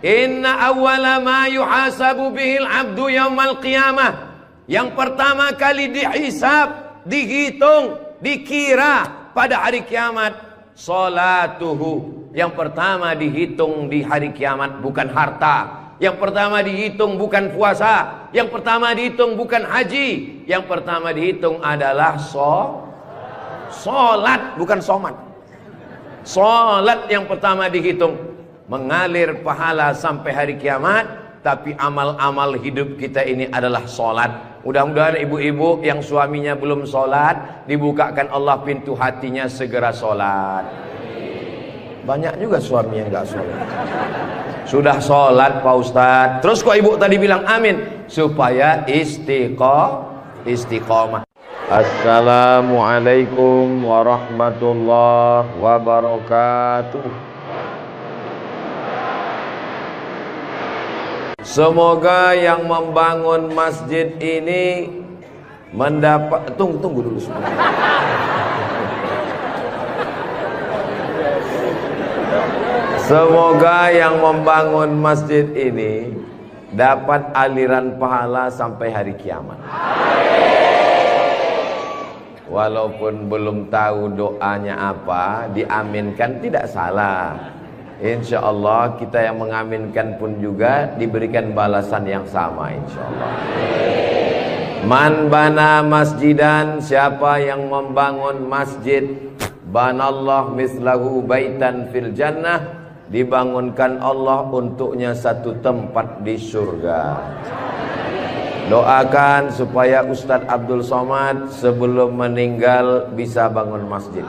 Inna awwala ma yuhasabu bihil abdu yaumal qiyamah. Yang pertama kali dihisab, dihitung, dikira pada hari kiamat, salatuhu. Yang pertama dihitung di hari kiamat bukan harta. Yang pertama dihitung bukan puasa. Yang pertama dihitung bukan haji. Yang pertama dihitung adalah solat, bukan somat. Solat yang pertama dihitung. Mengalir pahala sampai hari kiamat. Tapi amal-amal hidup kita ini adalah solat. Mudah-mudahan ibu-ibu yang suaminya belum solat, dibukakan Allah pintu hatinya segera solat. Banyak juga suami yang gak solat. Sudah sholat Pak Ustadz, terus kok ibu tadi bilang amin? Supaya istiqomah. Assalamualaikum warahmatullahi wabarakatuh. Semoga yang membangun masjid ini mendapat... Tunggu dulu semua. Semoga yang membangun masjid ini dapat aliran pahala sampai hari kiamat. Walaupun belum tahu doanya apa, diaminkan tidak salah. Insya Allah kita yang mengaminkan pun juga diberikan balasan yang sama insya Allah. Man bana masjidan, siapa yang membangun masjid, banallah mislahu baitan fil jannah, dibangunkan Allah untuknya satu tempat di surga. Doakan supaya Ustadz Abdul Somad sebelum meninggal bisa bangun masjid.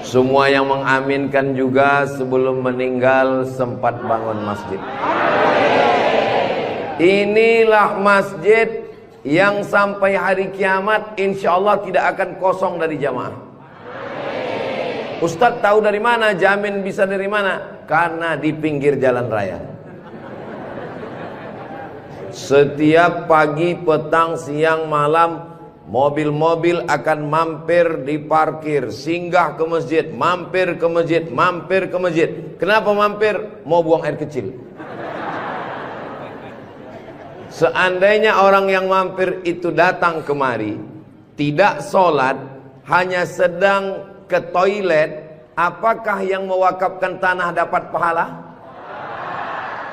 Semua yang mengaminkan juga sebelum meninggal sempat bangun masjid. Inilah masjid yang sampai hari kiamat insya Allah tidak akan kosong dari jamaah. Ustadz tahu dari mana? Jamin bisa dari mana? Karena di pinggir jalan raya. Setiap pagi, petang, siang, malam, mobil-mobil akan mampir di parkir, singgah ke masjid, mampir ke masjid, mampir ke masjid. Kenapa mampir? Mau buang air kecil. Seandainya orang yang mampir itu datang kemari, tidak sholat, hanya sedang ke toilet, apakah yang mewakafkan tanah dapat pahala?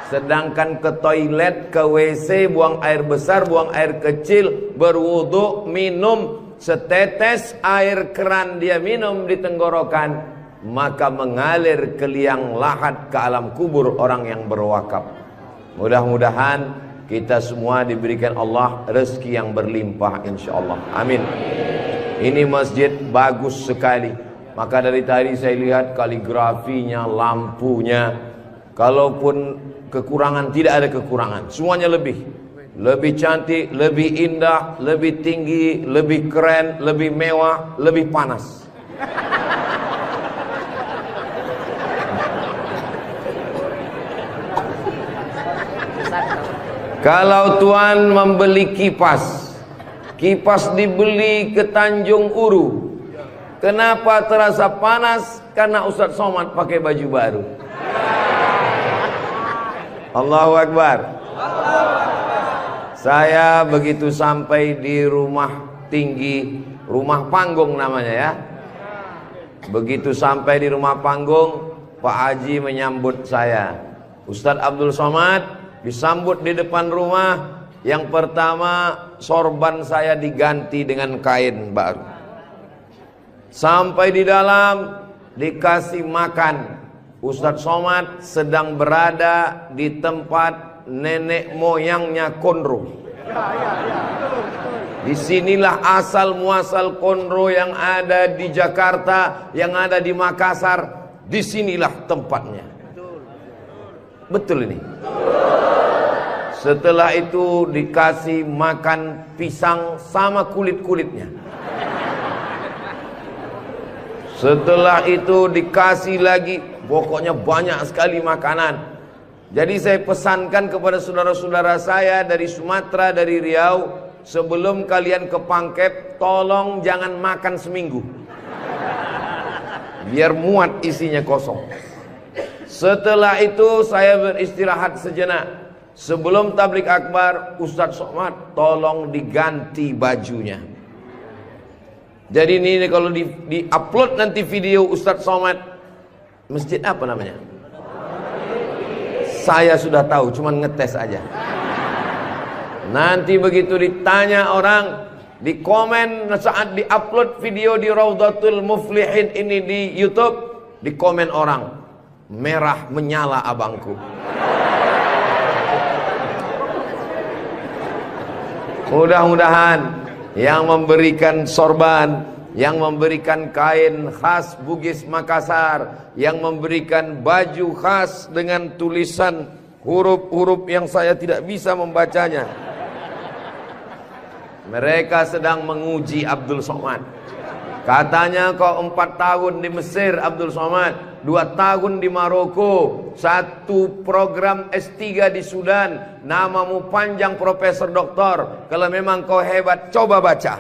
Sedangkan ke toilet, ke WC, buang air besar, buang air kecil, berwudu, minum setetes air keran dia minum di tenggorokan, maka mengalir ke liang lahat ke alam kubur orang yang berwakaf. Mudah-mudahan kita semua diberikan Allah rezeki yang berlimpah insyaallah. Amin. Ini masjid bagus sekali. Maka dari tadi saya lihat kaligrafinya, lampunya. Kalaupun kekurangan, tidak ada kekurangan. Semuanya lebih cantik, lebih indah, lebih tinggi, lebih keren, lebih mewah, lebih panas. Kalau Tuan membeli kipas dibeli ke Tanjung Uru, kenapa terasa panas? Karena Ustadz Somad pakai baju baru. Allahu Akbar. Saya begitu sampai di rumah tinggi, rumah panggung namanya ya. Begitu sampai di rumah panggung, Pak Haji menyambut saya. Ustadz Abdul Somad disambut di depan rumah. Yang pertama, sorban saya diganti dengan kain baru. Sampai di dalam dikasih makan. Ustadz Somad sedang berada di tempat nenek moyangnya Konro. Disinilah asal muasal Konro yang ada di Jakarta, yang ada di Makassar. Disinilah tempatnya. Betul ini. Setelah itu dikasih makan pisang sama kulit-kulitnya. Setelah itu dikasih lagi, pokoknya banyak sekali makanan. Jadi saya pesankan kepada saudara-saudara saya dari Sumatera, dari Riau, sebelum kalian ke Pangkep, tolong jangan makan seminggu. Biar muat isinya kosong. Setelah itu saya beristirahat sejenak. Sebelum tablik akbar, Ustadz Somad tolong diganti bajunya. Jadi ini kalau di upload nanti video Ustadz Somad, masjid apa namanya? Saya sudah tahu, cuman ngetes aja. Nanti begitu ditanya orang, di komen saat di-upload video di Raudhatul Muflihin ini di YouTube, di komen orang, merah menyala abangku. Mudah-mudahan yang memberikan sorban, yang memberikan kain khas Bugis Makassar, yang memberikan baju khas dengan tulisan huruf-huruf yang saya tidak bisa membacanya, mereka sedang menguji Abdul Somad. Katanya kau 4 tahun di Mesir Abdul Somad, 2 tahun di Maroko, 1 program S3 di Sudan, namamu panjang profesor doktor. Kalau memang kau hebat, coba baca.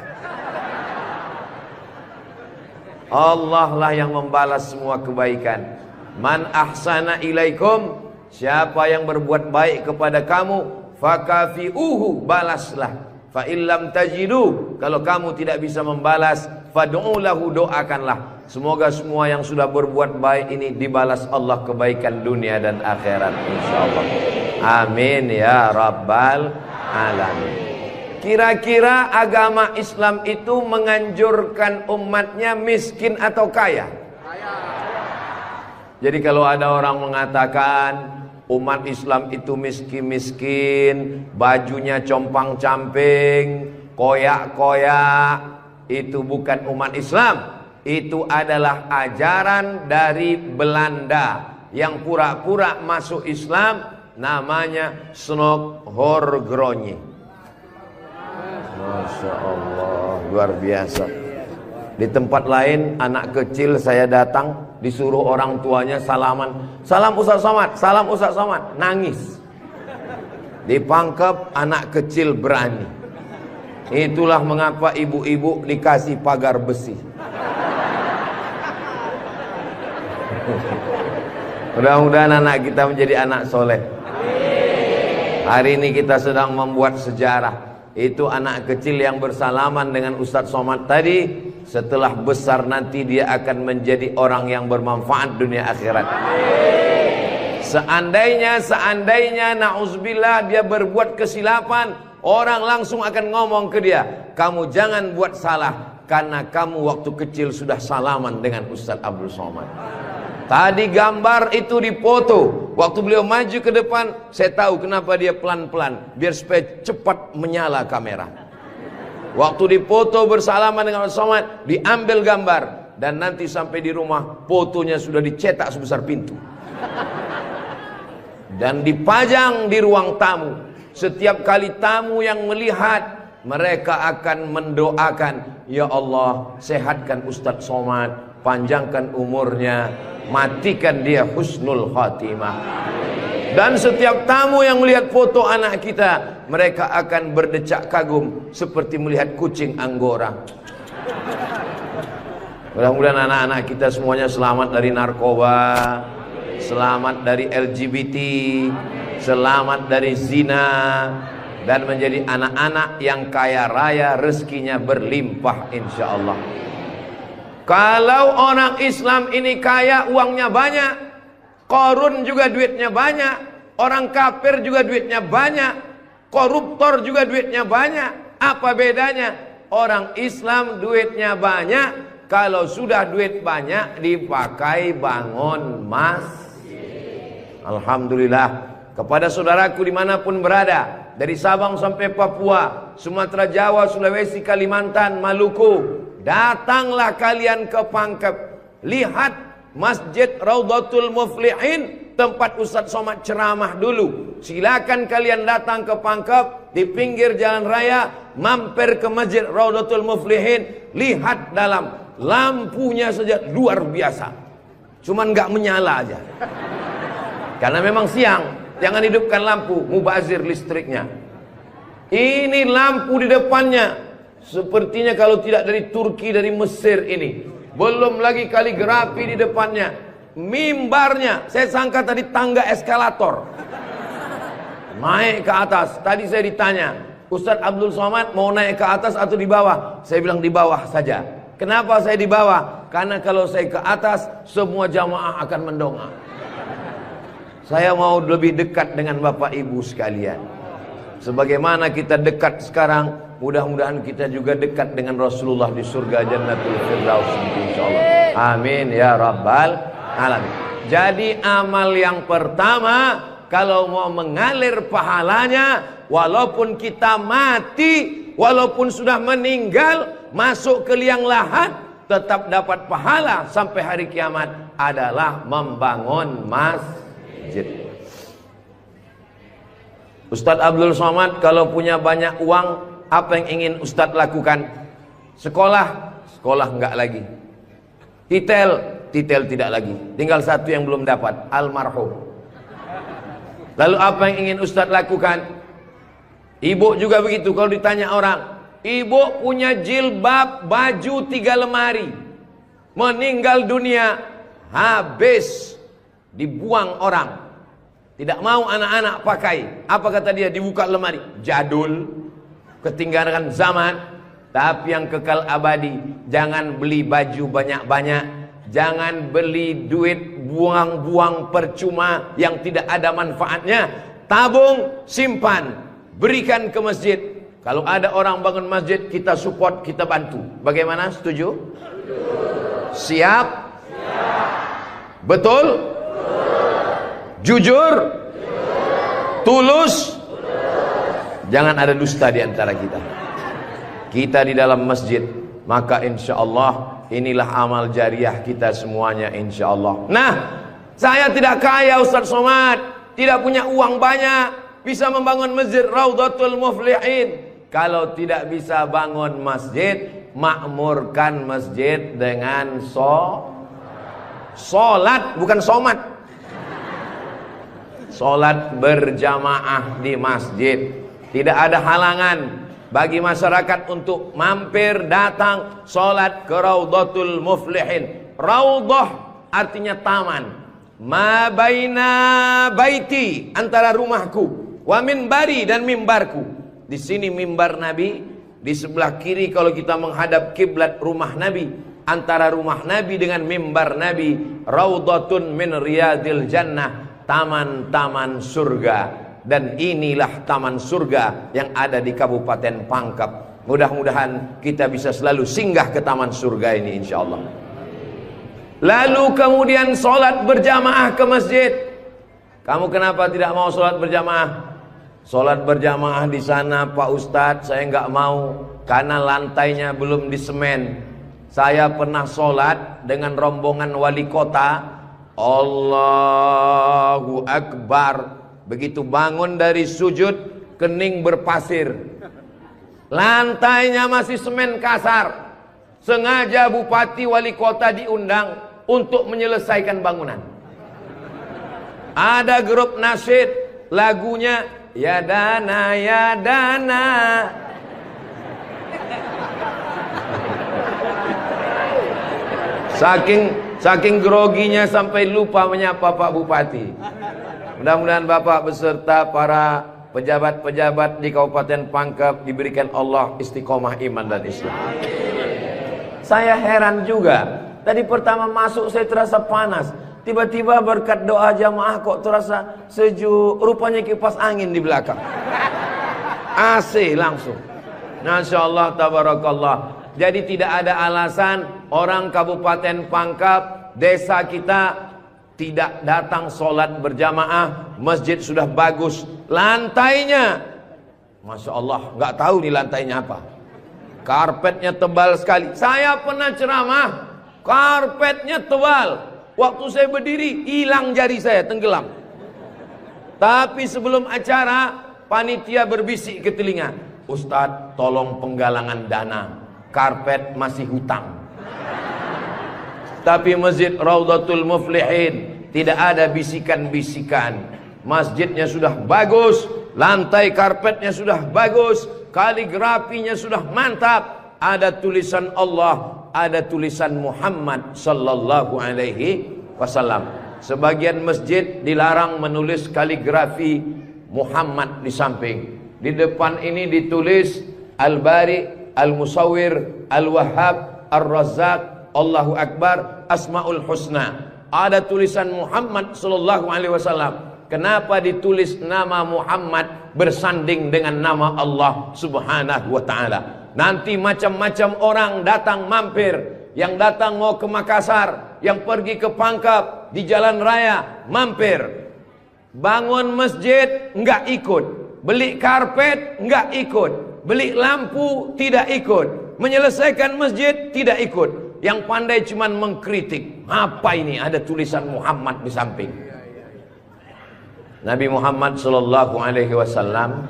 Allah lah yang membalas semua kebaikan. Man ahsana ilaikum, siapa yang berbuat baik kepada kamu, fakafi'uhu, balaslah. Fa illam tajidu, kalau kamu tidak bisa membalas, fad'u lahu, doakanlah. Semoga semua yang sudah berbuat baik ini dibalas Allah kebaikan dunia dan akhirat insyaallah. Amin ya rabbal alamin. Kira-kira agama Islam itu menganjurkan umatnya miskin atau kaya? Jadi kalau ada orang mengatakan umat Islam itu miskin-miskin, bajunya compang-camping, koyak-koyak, itu bukan umat Islam. Itu adalah ajaran dari Belanda yang pura-pura masuk Islam, namanya Snokhorgronni. Masya Allah, luar biasa. Di tempat lain anak kecil saya datang, disuruh orang tuanya salaman, salam Ustadz Somad, salam Ustadz Somad, nangis. Dipangkep, anak kecil berani. Itulah mengapa ibu-ibu dikasih pagar besi. Mudah-mudahan anak kita menjadi anak soleh. Hari ini kita sedang membuat sejarah. Itu anak kecil yang bersalaman dengan Ustadz Somad tadi, setelah besar nanti dia akan menjadi orang yang bermanfaat dunia akhirat. Seandainya na'udzubillah dia berbuat kesilapan, orang langsung akan ngomong ke dia, kamu jangan buat salah, karena kamu waktu kecil sudah salaman dengan Ustadz Abdul Somad. Tadi gambar itu dipoto. Waktu beliau maju ke depan, saya tahu kenapa dia pelan-pelan, biar supaya cepat menyala kamera. Waktu dipoto bersalaman dengan Ustadz Somad, diambil gambar, dan nanti sampai di rumah fotonya sudah dicetak sebesar pintu dan dipajang di ruang tamu. Setiap kali tamu yang melihat, mereka akan mendoakan, ya Allah, sehatkan Ustadz Somad, panjangkan umurnya, matikan dia husnul khatimah. Dan setiap tamu yang melihat foto anak kita, mereka akan berdecak kagum seperti melihat kucing Anggora. Mudah-mudahan anak-anak kita semuanya selamat dari narkoba, selamat dari LGBT, selamat dari zina, dan menjadi anak-anak yang kaya raya, rezekinya berlimpah insyaallah. Kalau orang Islam ini kaya, uangnya banyak, Qarun juga duitnya banyak, orang kafir juga duitnya banyak, koruptor juga duitnya banyak. Apa bedanya? Orang Islam duitnya banyak, kalau sudah duit banyak dipakai bangun masjid. Alhamdulillah. Kepada saudaraku dimanapun berada, dari Sabang sampai Papua, Sumatera, Jawa, Sulawesi, Kalimantan, Maluku, datanglah kalian ke Pangkep. Lihat Masjid Raudhatul Muflihin, tempat Ustadz Somad ceramah dulu. Silakan kalian datang ke Pangkep, di pinggir jalan raya, mampir ke Masjid Raudhatul Muflihin. Lihat dalam, lampunya saja luar biasa, cuman nggak menyala aja, karena memang siang. Jangan hidupkan lampu, mubazir listriknya. Ini lampu di depannya, sepertinya kalau tidak dari Turki, dari Mesir ini. Belum lagi kaligrafi di depannya. mimbarnya, saya sangka tadi tangga eskalator. Naik ke atas. Tadi saya ditanya, Ustadz Abdul Somad mau naik ke atas atau di bawah? Saya bilang di bawah saja. Kenapa saya di bawah? Karena kalau saya ke atas, semua jamaah akan mendongak. Saya mau lebih dekat dengan Bapak Ibu sekalian. Sebagaimana kita dekat sekarang, mudah-mudahan kita juga dekat dengan Rasulullah di surga Jannatul Firdaus, insyaallah. Amin ya rabbal alamin. Jadi amal yang pertama, kalau mau mengalir pahalanya, walaupun kita mati, walaupun sudah meninggal, masuk ke liang lahat, tetap dapat pahala sampai hari kiamat, adalah membangun masjid. Ustadz Abdul Somad kalau punya banyak uang, apa yang ingin Ustadz lakukan? Sekolah, sekolah enggak lagi. Titel tidak lagi. Tinggal satu yang belum dapat, almarhum. Lalu apa yang ingin Ustadz lakukan? Ibu juga begitu. Kalau ditanya orang, ibu punya jilbab, baju 3 lemari, meninggal dunia, habis, dibuang orang. Tidak mau anak-anak pakai. Apa kata dia? Dibuka lemari. Jadul, ketinggalan zaman. Tapi yang kekal abadi, jangan beli baju banyak-banyak, jangan beli duit buang-buang percuma yang tidak ada manfaatnya. Tabung, simpan, berikan ke masjid. Kalau ada orang bangun masjid, kita support, kita bantu. Bagaimana? Setuju? Siap? Betul? Jujur? Tulus? Jangan ada dusta di antara kita. Kita di dalam masjid, maka insya Allah inilah amal jariah kita semuanya, insya Allah. Nah, saya tidak kaya Ustadz Somad, tidak punya uang banyak, bisa membangun masjid Raudhatul Muflihin. Kalau tidak bisa bangun masjid, makmurkan masjid dengan sholat, bukan somat. Sholat berjamaah di masjid. Tidak ada halangan bagi masyarakat untuk mampir datang sholat ke Raudhatul Muflihin. Raudhah artinya taman. Ma baina baiti, antara rumahku, wa minbari, dan mimbarku. Di sini mimbar Nabi, di sebelah kiri kalau kita menghadap kiblat rumah Nabi. Antara rumah Nabi dengan mimbar Nabi, Raudhatun min riyadil jannah, taman-taman surga. Dan inilah taman surga yang ada di Kabupaten Pangkep. Mudah-mudahan kita bisa selalu singgah ke taman surga ini, insya Allah. Lalu kemudian sholat berjamaah ke masjid. Kamu kenapa tidak mau sholat berjamaah? Sholat berjamaah di sana Pak Ustadz, saya nggak mau karena lantainya belum disemen. Saya pernah sholat dengan rombongan wali kota. Allahu Akbar. Begitu bangun dari sujud, kening berpasir, lantainya masih semen kasar. Sengaja bupati wali kota diundang untuk menyelesaikan bangunan. Ada grup nasyid, lagunya ya dana ya dana. Saking groginya sampai lupa menyapa Pak Bupati. Mudah-mudahan Bapak beserta para pejabat-pejabat di Kabupaten Pangkep diberikan Allah istiqomah iman dan Islam. Saya heran juga. Tadi pertama masuk saya terasa panas. Tiba-tiba berkat doa jamaah kok terasa sejuk. Rupanya kipas angin di belakang. AC langsung. Masya Allah, tabarakallah. Jadi tidak ada alasan orang Kabupaten Pangkep, desa kita, tidak datang sholat berjamaah. Masjid sudah bagus, lantainya Masya Allah, nggak tahu nih lantainya apa, karpetnya tebal sekali. Saya pernah ceramah, karpetnya tebal, waktu saya berdiri hilang jari saya, tenggelam. Tapi sebelum acara, panitia berbisik ke telinga, Ustadz tolong penggalangan dana, karpet masih hutang. Tapi masjid Raudhatul Muflihin tidak ada bisikan-bisikan. Masjidnya sudah bagus, lantai karpetnya sudah bagus, kaligrafinya sudah mantap. Ada tulisan Allah, ada tulisan Muhammad sallallahu alaihi wasallam. Sebagian masjid dilarang menulis kaligrafi Muhammad di samping. Di depan ini ditulis Al-Bari, Al-Musawwir, Al-Wahhab, Ar-Razzaq, Allahu Akbar, Asmaul Husna. Ada tulisan Muhammad sallallahu alaihi wasallam. Kenapa ditulis nama Muhammad bersanding dengan nama Allah Subhanahu wa taala? Nanti macam-macam orang datang mampir. Yang datang mau ke Makassar, yang pergi ke Pangkep, di jalan raya mampir. Bangun masjid enggak ikut, beli karpet enggak ikut, beli lampu tidak ikut, menyelesaikan masjid tidak ikut. Yang pandai cuman mengkritik. Apa ini ada tulisan Muhammad di samping? Nabi Muhammad sallallahu alaihi wasallam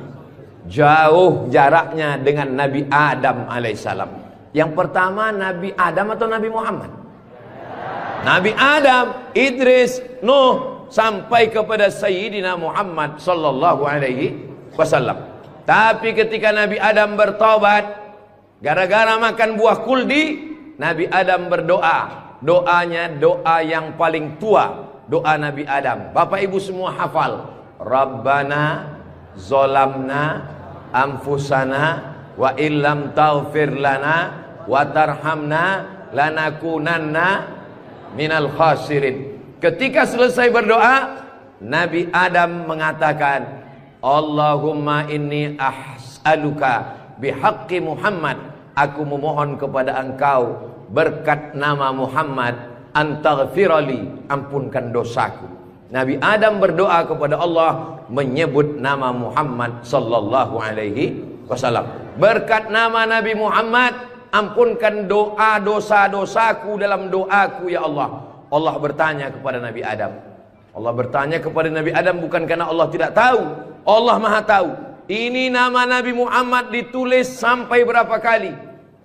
jauh jaraknya dengan Nabi Adam alaihissalam. Yang pertama Nabi Adam atau Nabi Muhammad? Nabi Adam, Idris, Nuh, sampai kepada Sayyidina Muhammad sallallahu alaihi wasallam. Tapi ketika Nabi Adam bertobat gara-gara makan buah kuldi, Nabi Adam berdoa. Doanya doa yang paling tua, doa Nabi Adam. Bapak Ibu semua hafal. Rabbana zolamna anfusana wa illam taghfir lana wa tarhamna lanakunanna minal khasirin. Ketika selesai berdoa, Nabi Adam mengatakan, Allahumma inni as'aluka bihaqqi Muhammad, aku memohon kepada engkau berkat nama Muhammad, antaghfirali, ampunkan dosaku. Nabi Adam berdoa kepada Allah menyebut nama Muhammad sallallahu alaihi wasallam. Berkat nama Nabi Muhammad, ampunkan doa dosa-dosaku dalam doaku ya Allah. Allah bertanya kepada Nabi Adam. Allah bertanya kepada Nabi Adam bukan karena Allah tidak tahu. Allah Maha tahu. Ini nama Nabi Muhammad ditulis sampai berapa kali?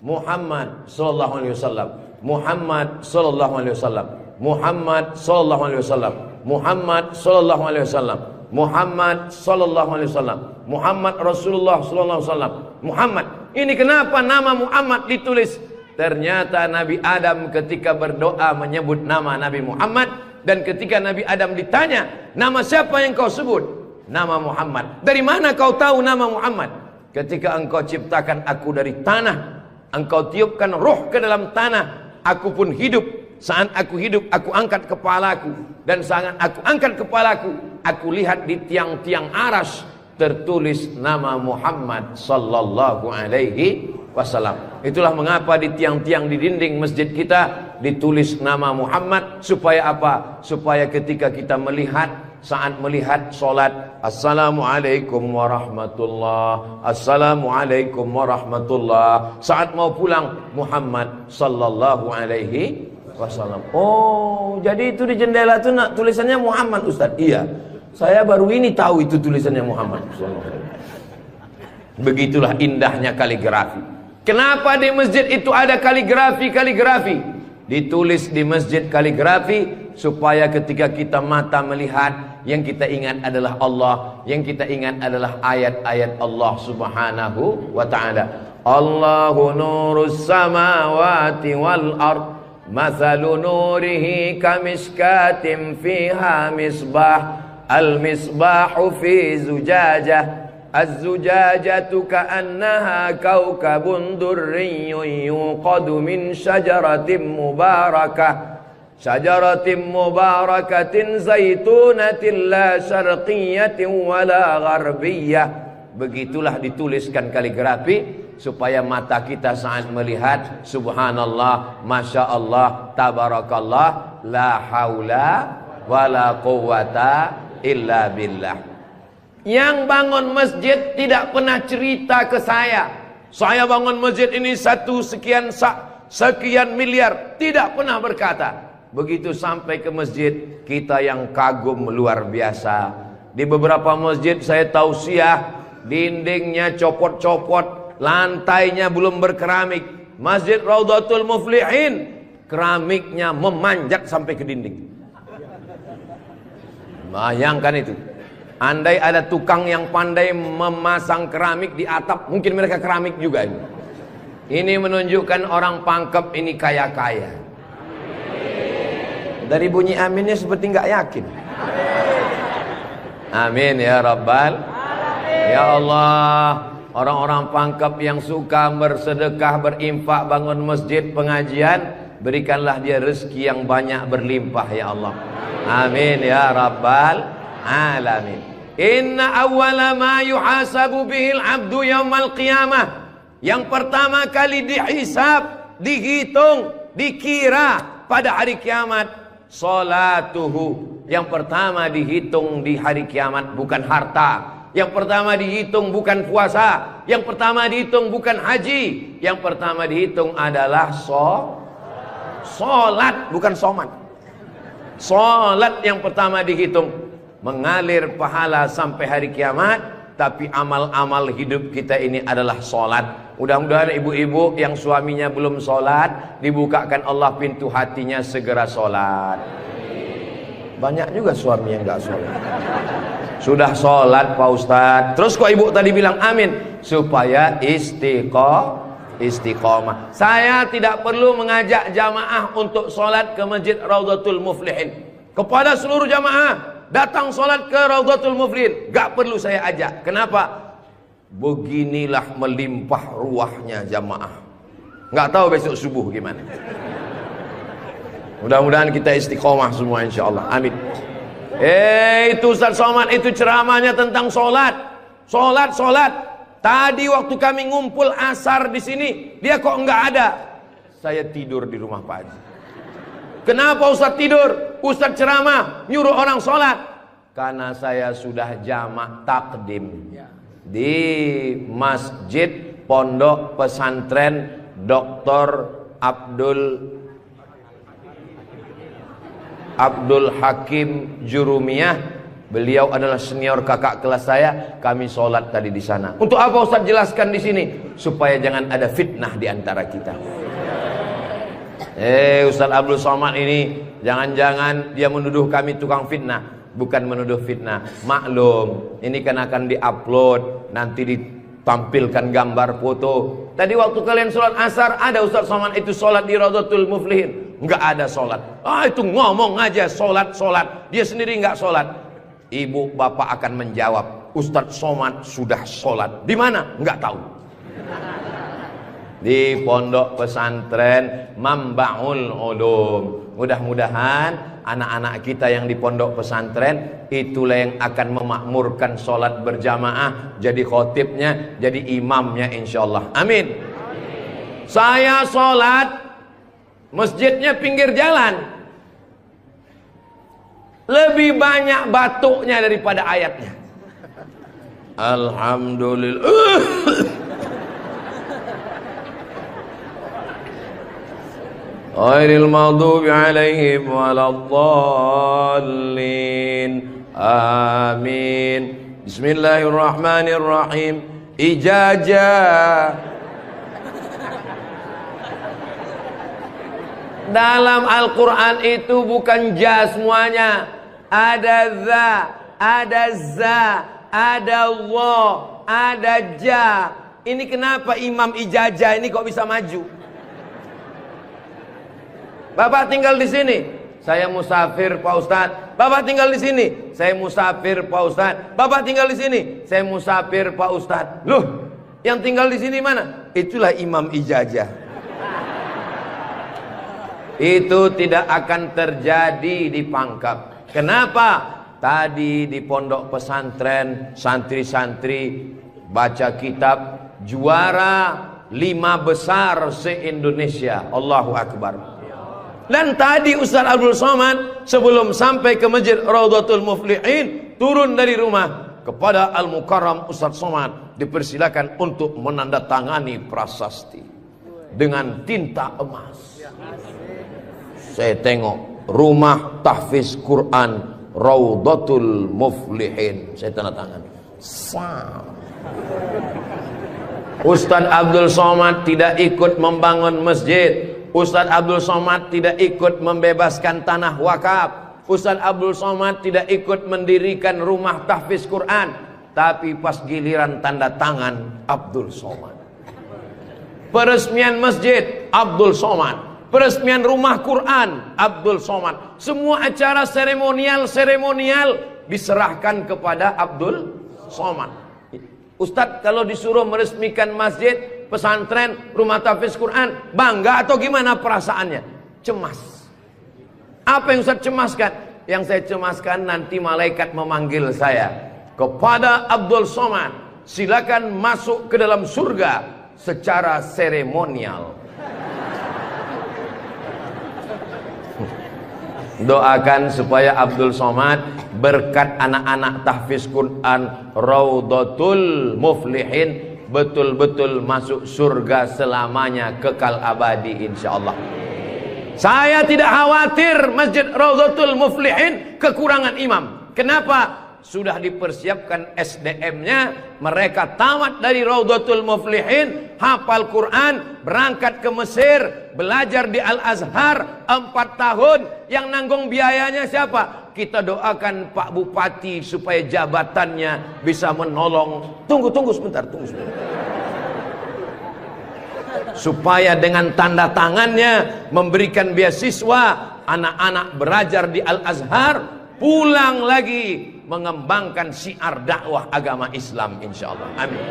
Muhammad sallallahu alaihi wasallam. Muhammad sallallahu alaihi wasallam. Muhammad sallallahu alaihi wasallam. Muhammad sallallahu alaihi wasallam. Muhammad sallallahu alaihi wasallam. Muhammad Rasulullah sallallahu alaihi wasallam. Muhammad. Ini kenapa nama Muhammad ditulis? Ternyata Nabi Adam ketika berdoa menyebut nama Nabi Muhammad, dan ketika Nabi Adam ditanya, nama siapa yang kau sebut? Nama Muhammad. Dari mana kau tahu nama Muhammad? Ketika engkau ciptakan aku dari tanah, engkau tiupkan roh ke dalam tanah, aku pun hidup. Saat aku hidup, aku angkat kepalaku. Dan saat aku angkat kepalaku, aku lihat di tiang-tiang aras tertulis nama Muhammad sallallahu alaihi wasallam. Itulah mengapa di tiang-tiang di dinding masjid kita ditulis nama Muhammad. Supaya apa? Supaya ketika kita melihat, saat melihat solat, Assalamualaikum warahmatullah, Assalamualaikum warahmatullah. Saat mau pulang, Muhammad sallallahu alaihi wasallam. Oh, jadi itu di jendela itu tulisannya Muhammad, Ustaz. Iya, saya baru ini tahu itu tulisannya Muhammad. Begitulah indahnya kaligrafi. Kenapa di masjid itu ada kaligrafi? Ditulis di masjid kaligrafi supaya ketika kita mata melihat, yang kita ingat adalah Allah, yang kita ingat adalah ayat-ayat Allah Subhanahu wa taala. Allahu nurus samawati wal ard, mathalu nurihi kamishkatin fiha misbah, al-misbahu fi zujajah, az-zujajatu ka'annaha kawkabun durriyyun yuqadu min syajaratin mubarakatin zaitunatin la syarqiyatin wala gharbiyyah. Begitulah dituliskan kaligrafi supaya mata kita saat melihat, subhanallah, masya Allah, tabarakallah, la haula wala quwata illa billah. Yang bangun masjid tidak pernah cerita ke saya bangun masjid ini sekian miliar, tidak pernah berkata. Begitu sampai ke masjid, kita yang kagum luar biasa. Di beberapa masjid saya tausiah, dindingnya copot-copot, lantainya belum berkeramik. Masjid Raudhatul Muflihin, keramiknya memanjat sampai ke dinding. Bayangkan itu. Andai ada tukang yang pandai memasang keramik di atap, mungkin mereka keramik juga ini. Ini menunjukkan orang Pangkep ini kaya-kaya. Dari bunyi aminnya seperti nggak yakin. Amin ya Rabbal. Ya Allah, orang-orang pangkep yang suka bersedekah, berinfak, bangun masjid, pengajian, berikanlah dia rezeki yang banyak berlimpah ya Allah. Amin ya Rabbal alamin. Inna awwala ma yuhasabu bihil abdu yaumal qiyamah. Yang pertama kali dihisab, dihitung, dikira pada hari kiamat, salatuhu. Yang pertama dihitung di hari kiamat bukan harta. Yang pertama dihitung bukan puasa. Yang pertama dihitung bukan haji. Yang pertama dihitung adalah solat, bukan somat. Solat yang pertama dihitung. Mengalir pahala sampai hari kiamat. Tapi amal-amal hidup kita ini adalah solat. Mudah-mudahan ibu-ibu yang suaminya belum solat, dibukakan Allah pintu hatinya segera solat. Banyak juga suami yang gak sholat. Sudah sholat Pak Ustadz, terus kok ibu tadi bilang amin? Supaya istiqomah. Saya tidak perlu mengajak jamaah untuk sholat ke Masjid Raudhatul Muflihin. Kepada seluruh jamaah, datang sholat ke Raudhatul Muflihin. Gak perlu saya ajak. Kenapa? Beginilah melimpah ruahnya jamaah. Gak tahu besok subuh gimana. Mudah-mudahan kita istiqomah semua insyaallah. Amin. Itu Ustaz Somad itu ceramahnya tentang solat. Solat. Tadi waktu kami ngumpul asar di sini, dia kok enggak ada. Saya tidur di rumah Pak Haji. Kenapa Ustaz tidur? Ustaz ceramah nyuruh orang solat. Karena saya sudah jamak takdim di Masjid Pondok Pesantren Dr. Abdul Hakim Jurumiyah. Beliau adalah senior kakak kelas saya. Kami sholat tadi di sana. Untuk apa Ustaz jelaskan di sini? Supaya jangan ada fitnah di antara kita. Ustaz Abdul Somad ini jangan-jangan dia menuduh kami tukang fitnah. Bukan menuduh fitnah. Maklum, ini kan akan diupload, nanti ditampilkan gambar foto. Tadi waktu kalian sholat asar, ada Ustaz Somad itu sholat di Raudhatul Muflihin. Enggak ada sholat. Itu ngomong aja sholat. Dia sendiri enggak sholat. Ibu bapak akan menjawab, Ustadz Somad sudah sholat. Di mana? Enggak tahu. Di Pondok Pesantren Mambaul Ulum. Mudah-mudahan anak-anak kita yang di pondok pesantren itulah yang akan memakmurkan sholat berjamaah, jadi khotibnya, jadi imamnya insyaallah. Amin. Saya sholat, masjidnya pinggir jalan, lebih banyak batuknya daripada ayatnya. Alhamdulillah. Ghairil maghdubi alaihim waladdallin. Amin. Bismillahirrahmanirrahim. Ijazah. Dalam Al-Quran itu bukan ja semuanya. Ada za, ada za, ada wa, ada ja. Ini kenapa Imam Ijazah ini kok bisa maju? Bapak tinggal di sini, saya musafir Pak Ustadz. Bapak tinggal di sini, saya musafir Pak Ustadz. Bapak tinggal di sini, saya musafir Pak Ustadz. Loh, yang tinggal di sini mana? Itulah Imam Ijazah. Itu tidak akan terjadi di Pangkep. Kenapa? Tadi di pondok pesantren santri-santri baca kitab juara 5 besar se-Indonesia. Allahu Akbar. Dan tadi Ustaz Abdul Somad sebelum sampai ke Masjid Raudhatul Muflihin turun dari rumah kepada Al-Mukarram Ustaz Somad dipersilakan untuk menandatangani prasasti dengan tinta emas. Saya tengok rumah tahfiz Quran Raudhatul Muflihin, saya tanda tangan. Ustaz Abdul Somad tidak ikut membangun masjid. Ustaz Abdul Somad tidak ikut membebaskan tanah wakaf. Ustaz Abdul Somad tidak ikut mendirikan rumah tahfiz Quran. Tapi pas giliran tanda tangan Abdul Somad, peresmian masjid Abdul Somad, peresmian rumah Quran Abdul Somad. Semua acara seremonial diserahkan kepada Abdul Somad. Ustadz kalau disuruh meresmikan masjid, pesantren, rumah tahfiz Quran, bangga atau gimana perasaannya? Cemas. Apa yang Ustadz cemaskan? Yang saya cemaskan nanti malaikat memanggil saya, kepada Abdul Somad, silakan masuk ke dalam surga secara seremonial. Doakan supaya Abdul Somad berkat anak-anak tahfiz Quran Raudhatul Muflihin betul-betul masuk surga selamanya, kekal abadi insyaallah. Saya tidak khawatir Masjid Raudhatul Muflihin kekurangan imam. Kenapa? Sudah dipersiapkan SDM-nya. Mereka tamat dari Raudhatul Muflihin, hafal Quran, berangkat ke Mesir, belajar di Al-Azhar 4 tahun. Yang nanggung biayanya siapa? Kita doakan Pak Bupati supaya jabatannya bisa menolong. Tunggu sebentar. Supaya dengan tanda tangannya memberikan beasiswa, anak-anak belajar di Al-Azhar, pulang lagi mengembangkan syiar dakwah agama Islam insyaallah. Amin.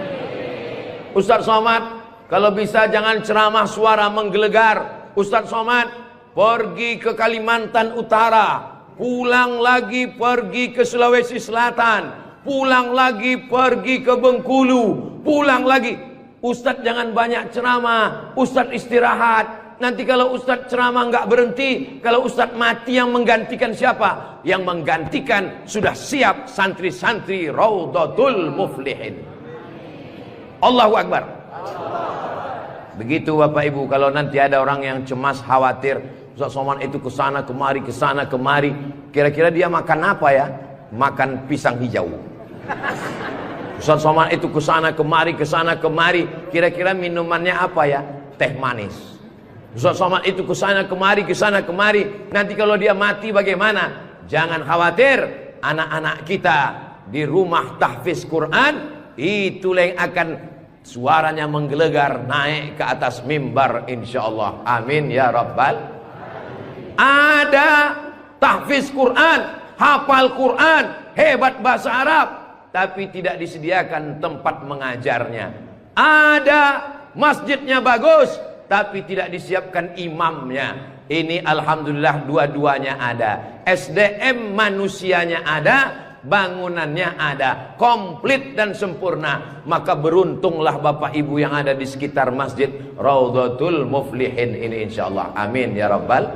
Ustadz Somad, kalau bisa jangan ceramah suara menggelegar. Ustadz Somad pergi ke Kalimantan Utara, pulang lagi pergi ke Sulawesi Selatan, pulang lagi pergi ke Bengkulu, pulang lagi. Ustadz jangan banyak ceramah, Ustadz istirahat. Nanti kalau Ustadz ceramah nggak berhenti, kalau Ustadz mati yang menggantikan siapa? Yang menggantikan sudah siap santri-santri Raudhatul Muflihin. Allahu Akbar. Begitu Bapak Ibu, kalau nanti ada orang yang cemas, khawatir, Ustadz Somad itu kesana kemari, kira-kira dia makan apa ya? Makan pisang hijau. Ustadz Somad itu kesana kemari, kira-kira minumannya apa ya? Teh manis. Ustadz Somad itu kesana kemari, nanti kalau dia mati bagaimana? Jangan khawatir, anak-anak kita di rumah tahfiz Quran itulah yang akan suaranya menggelegar naik ke atas mimbar insyaallah. Amin ya rabbal. Ada tahfiz Quran, hafal Quran, hebat bahasa Arab, tapi tidak disediakan tempat mengajarnya. Ada masjidnya bagus, tapi tidak disiapkan imamnya. Ini alhamdulillah dua-duanya ada. SDM manusianya ada, bangunannya ada, komplit dan sempurna. Maka beruntunglah Bapak Ibu yang ada di sekitar Masjid Raudhatul Muflihin ini insyaallah. Amin ya rabbal.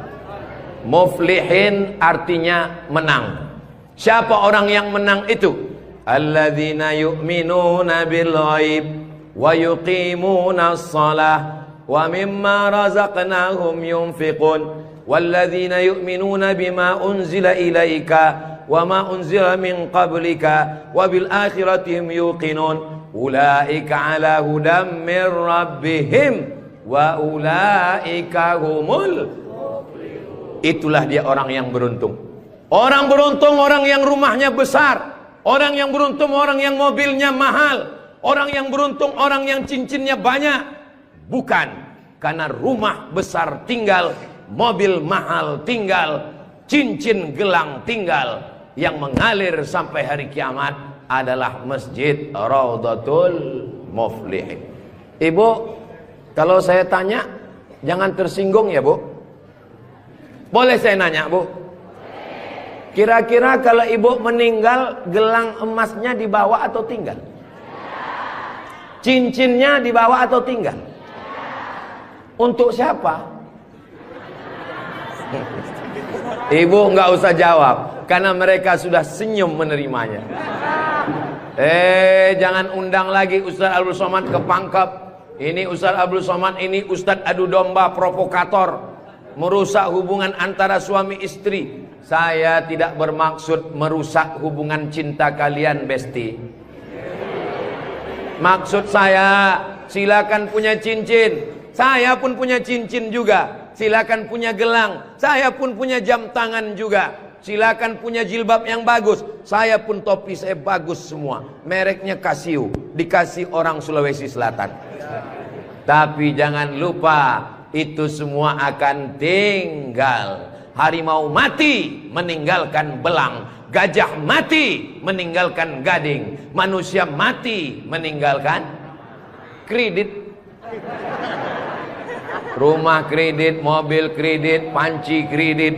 Muflihin artinya menang. Siapa orang yang menang itu? Alladzina yu'minuna bil ghaib wa yuqimuna as-salah wa mimma razaqnahum yunfiqun walladzina yu'minuna bima unzila ilaika wa ma unzila min qablika wa bil akhirati hum yuqinun ulaika ala hudam min rabbihim wa ulaika humul muflihun. Itulah dia orang yang beruntung. Orang beruntung orang yang rumahnya besar, orang yang beruntung orang yang mobilnya mahal, orang yang beruntung orang yang cincinnya banyak. Bukan karena rumah besar tinggal, mobil mahal tinggal, cincin gelang tinggal. Yang mengalir sampai hari kiamat adalah Masjid Raudhatul Muflihin. Ibu, kalau saya tanya jangan tersinggung ya Bu. Boleh saya nanya Bu? Kira-kira kalau ibu meninggal, gelang emasnya dibawa atau tinggal? Cincinnya dibawa atau tinggal? Untuk siapa? Ibu nggak usah jawab, karena mereka sudah senyum menerimanya. Jangan undang lagi Ustaz Abdul Somad ke Pangkep. Ini Ustaz Abdul Somad ini Ustaz adu domba provokator, merusak hubungan antara suami istri. Saya tidak bermaksud merusak hubungan cinta kalian, Besti. Maksud saya, silakan punya cincin. Saya pun punya cincin juga. Silakan punya gelang. Saya pun punya jam tangan juga. Silakan punya jilbab yang bagus. Saya pun topi saya bagus semua. Mereknya Casio, dikasih orang Sulawesi Selatan. Tapi jangan lupa, itu semua akan tinggal. Harimau mati meninggalkan belang, gajah mati meninggalkan gading, manusia mati meninggalkan kredit. Rumah kredit, mobil kredit, panci kredit.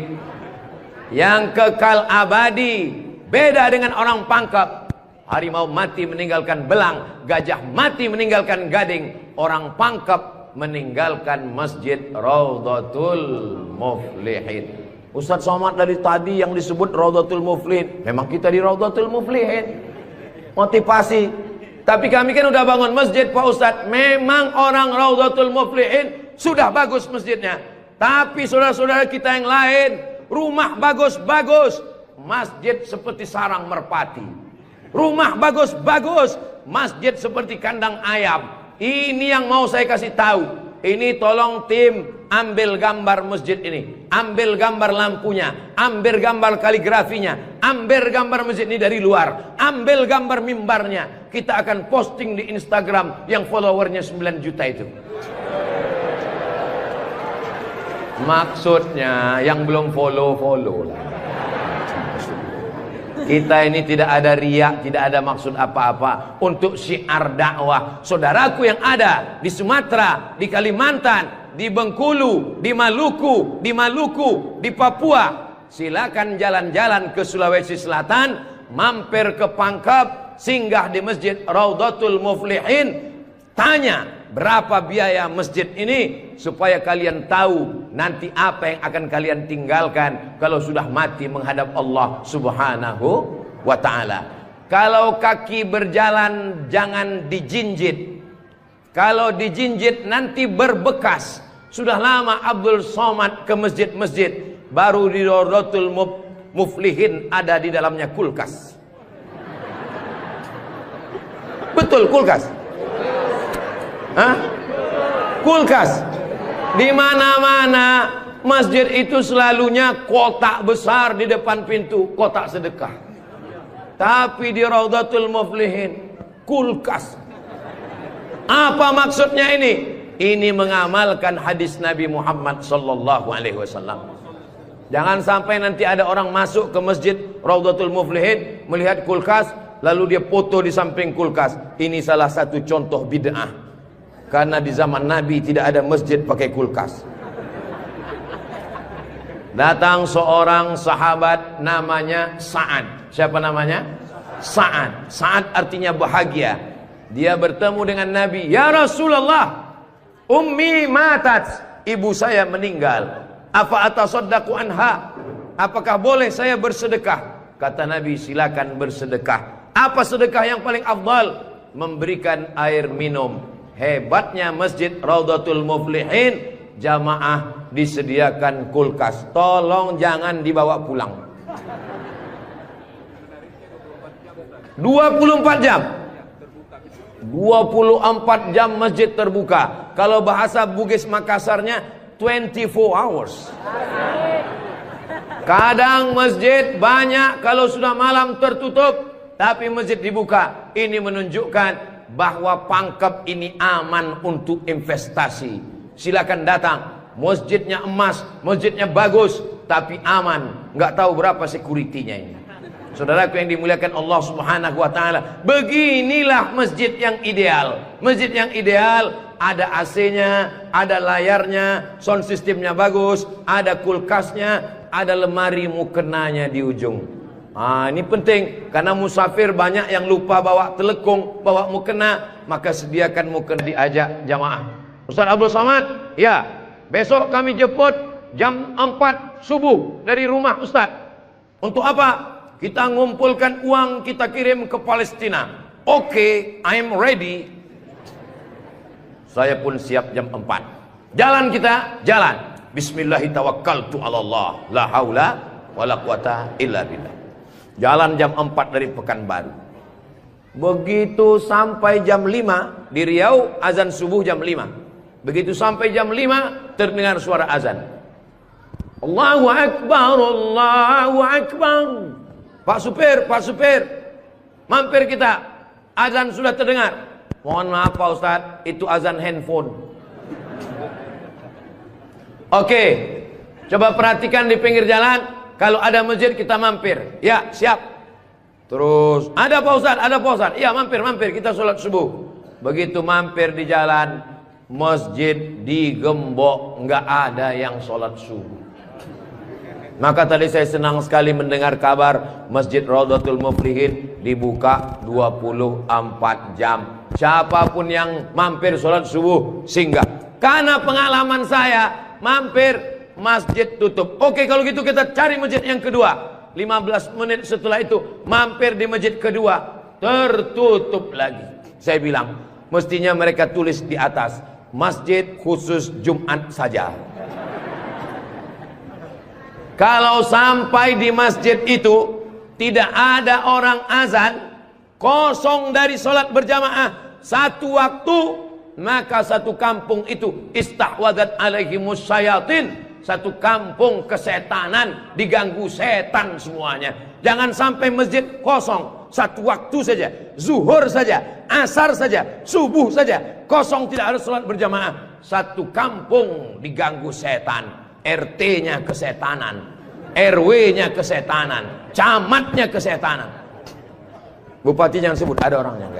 Yang kekal abadi beda dengan orang pangkep. Harimau mati meninggalkan belang, gajah mati meninggalkan gading, orang pangkep meninggalkan masjid Raudhatul Muflihin. Ustaz Somad dari tadi yang disebut Raudhatul Muflihin, memang kita di Raudhatul Muflihin, motivasi. Tapi kami kan udah bangun masjid Pak Ustaz. Memang orang Raudhatul Muflihin sudah bagus masjidnya, tapi saudara-saudara kita yang lain, rumah bagus-bagus, masjid seperti sarang merpati. Rumah bagus-bagus, masjid seperti kandang ayam. Ini yang mau saya kasih tahu. Ini tolong tim ambil gambar masjid ini, ambil gambar lampunya, ambil gambar kaligrafinya, ambil gambar masjid ini dari luar, ambil gambar mimbarnya. Kita akan posting di Instagram yang followernya 9 juta itu. Maksudnya yang belum follow lah. Kita ini tidak ada riak, tidak ada maksud apa-apa. Untuk syiar dakwah saudaraku yang ada di Sumatera, di Kalimantan, di Bengkulu, di Maluku, di Papua, silakan jalan-jalan ke Sulawesi Selatan, mampir ke Pangkep, singgah di Masjid Raudhatul Muflihin, tanya berapa biaya masjid ini, supaya kalian tahu nanti apa yang akan kalian tinggalkan kalau sudah mati menghadap Allah Subhanahu wa ta'ala. Kalau kaki berjalan jangan dijinjit. Kalau dijinjit nanti berbekas. Sudah lama Abdul Somad ke masjid-masjid, baru di Raudhatul Muflihin ada di dalamnya kulkas. Betul, kulkas. Hah? Kulkas. Di mana-mana masjid itu selalunya kotak besar di depan pintu, kotak sedekah. Tapi di Raudhatul Muflihin kulkas. Apa maksudnya ini? Ini mengamalkan hadis Nabi Muhammad sallallahu alaihi wasallam. Jangan sampai nanti ada orang masuk ke masjid Raudhatul Muflihin melihat kulkas, lalu dia foto di samping kulkas. Ini salah satu contoh bid'ah. Karena di zaman Nabi tidak ada masjid pakai kulkas. Datang seorang sahabat namanya Sa'ad. Siapa namanya? Sa'ad. Sa'ad artinya bahagia. Dia bertemu dengan Nabi. Ya Rasulullah, ummi matat, ibu saya meninggal. Apa atasaddaqu anha? Apakah boleh saya bersedekah? Kata Nabi, silakan bersedekah. Apa sedekah yang paling afdal? Memberikan air minum. Hebatnya masjid Raudhatul Muflihin, jamaah disediakan kulkas. Tolong jangan dibawa pulang. 24 jam. 24 jam masjid terbuka. Kalau bahasa Bugis Makassarnya 24 hours. Kadang masjid banyak, kalau sudah malam tertutup, tapi masjid dibuka. Ini menunjukkan bahwa Pangkep ini aman untuk investasi. Silakan datang. Masjidnya emas, masjidnya bagus, tapi aman. Nggak tahu berapa security-nya ini. Saudaraku yang dimuliakan Allah Subhanahu wa ta'ala, beginilah masjid yang ideal. Masjid yang ideal, ada AC-nya, ada layarnya, sound systemnya bagus, ada kulkasnya, ada lemari mukenanya di ujung. Ini penting, karena musafir banyak yang lupa bawa telekung, bawa mukena, maka sediakan mukena. Diajak jamaah. Ustaz Abdul Somad, ya, besok kami jemput jam 4 subuh dari rumah Ustaz. Untuk apa? Kita ngumpulkan uang, kita kirim ke Palestina. Oke, I'm ready. Saya pun siap jam 4. Jalan kita, jalan. Bismillahirrahmanirrahim. Allah, la haula wala quwata illa billah. Jalan jam 4 dari Pekanbaru. Begitu sampai jam 5 di Riau, azan subuh jam 5. Begitu sampai jam 5 terdengar suara azan. Allahu Akbar, Allahu Akbar. Pak supir, mampir kita. Azan sudah terdengar. Mohon maaf Pak Ustadz, itu azan handphone. Oke, coba perhatikan di pinggir jalan, kalau ada masjid kita mampir. Ya, siap. Terus, ada Pak Ustadz, ada Pak Ustadz. Iya, mampir, kita sholat subuh. Begitu mampir di jalan, masjid digembok, nggak ada yang sholat subuh. Maka tadi saya senang sekali mendengar kabar Masjid Raudhatul Muflihin dibuka 24 jam. Siapapun yang mampir sholat subuh singgah. Karena pengalaman saya, mampir masjid tutup. Oke, kalau gitu kita cari masjid yang kedua. 15 menit setelah itu mampir di masjid kedua, tertutup lagi. Saya bilang, mestinya mereka tulis di atas, masjid khusus Jumat saja. Kalau sampai di masjid itu tidak ada orang azan, kosong dari sholat berjamaah satu waktu, maka satu kampung itu istahwadat alaihimus syayatin. Satu kampung kesetanan, diganggu setan semuanya. Jangan sampai masjid kosong satu waktu saja, zuhur saja, asar saja, subuh saja, kosong tidak harus sholat berjamaah. Satu kampung diganggu setan. RT-nya kesetanan, RW-nya kesetanan, camatnya kesetanan. Bupati jangan sebut, ada orangnya.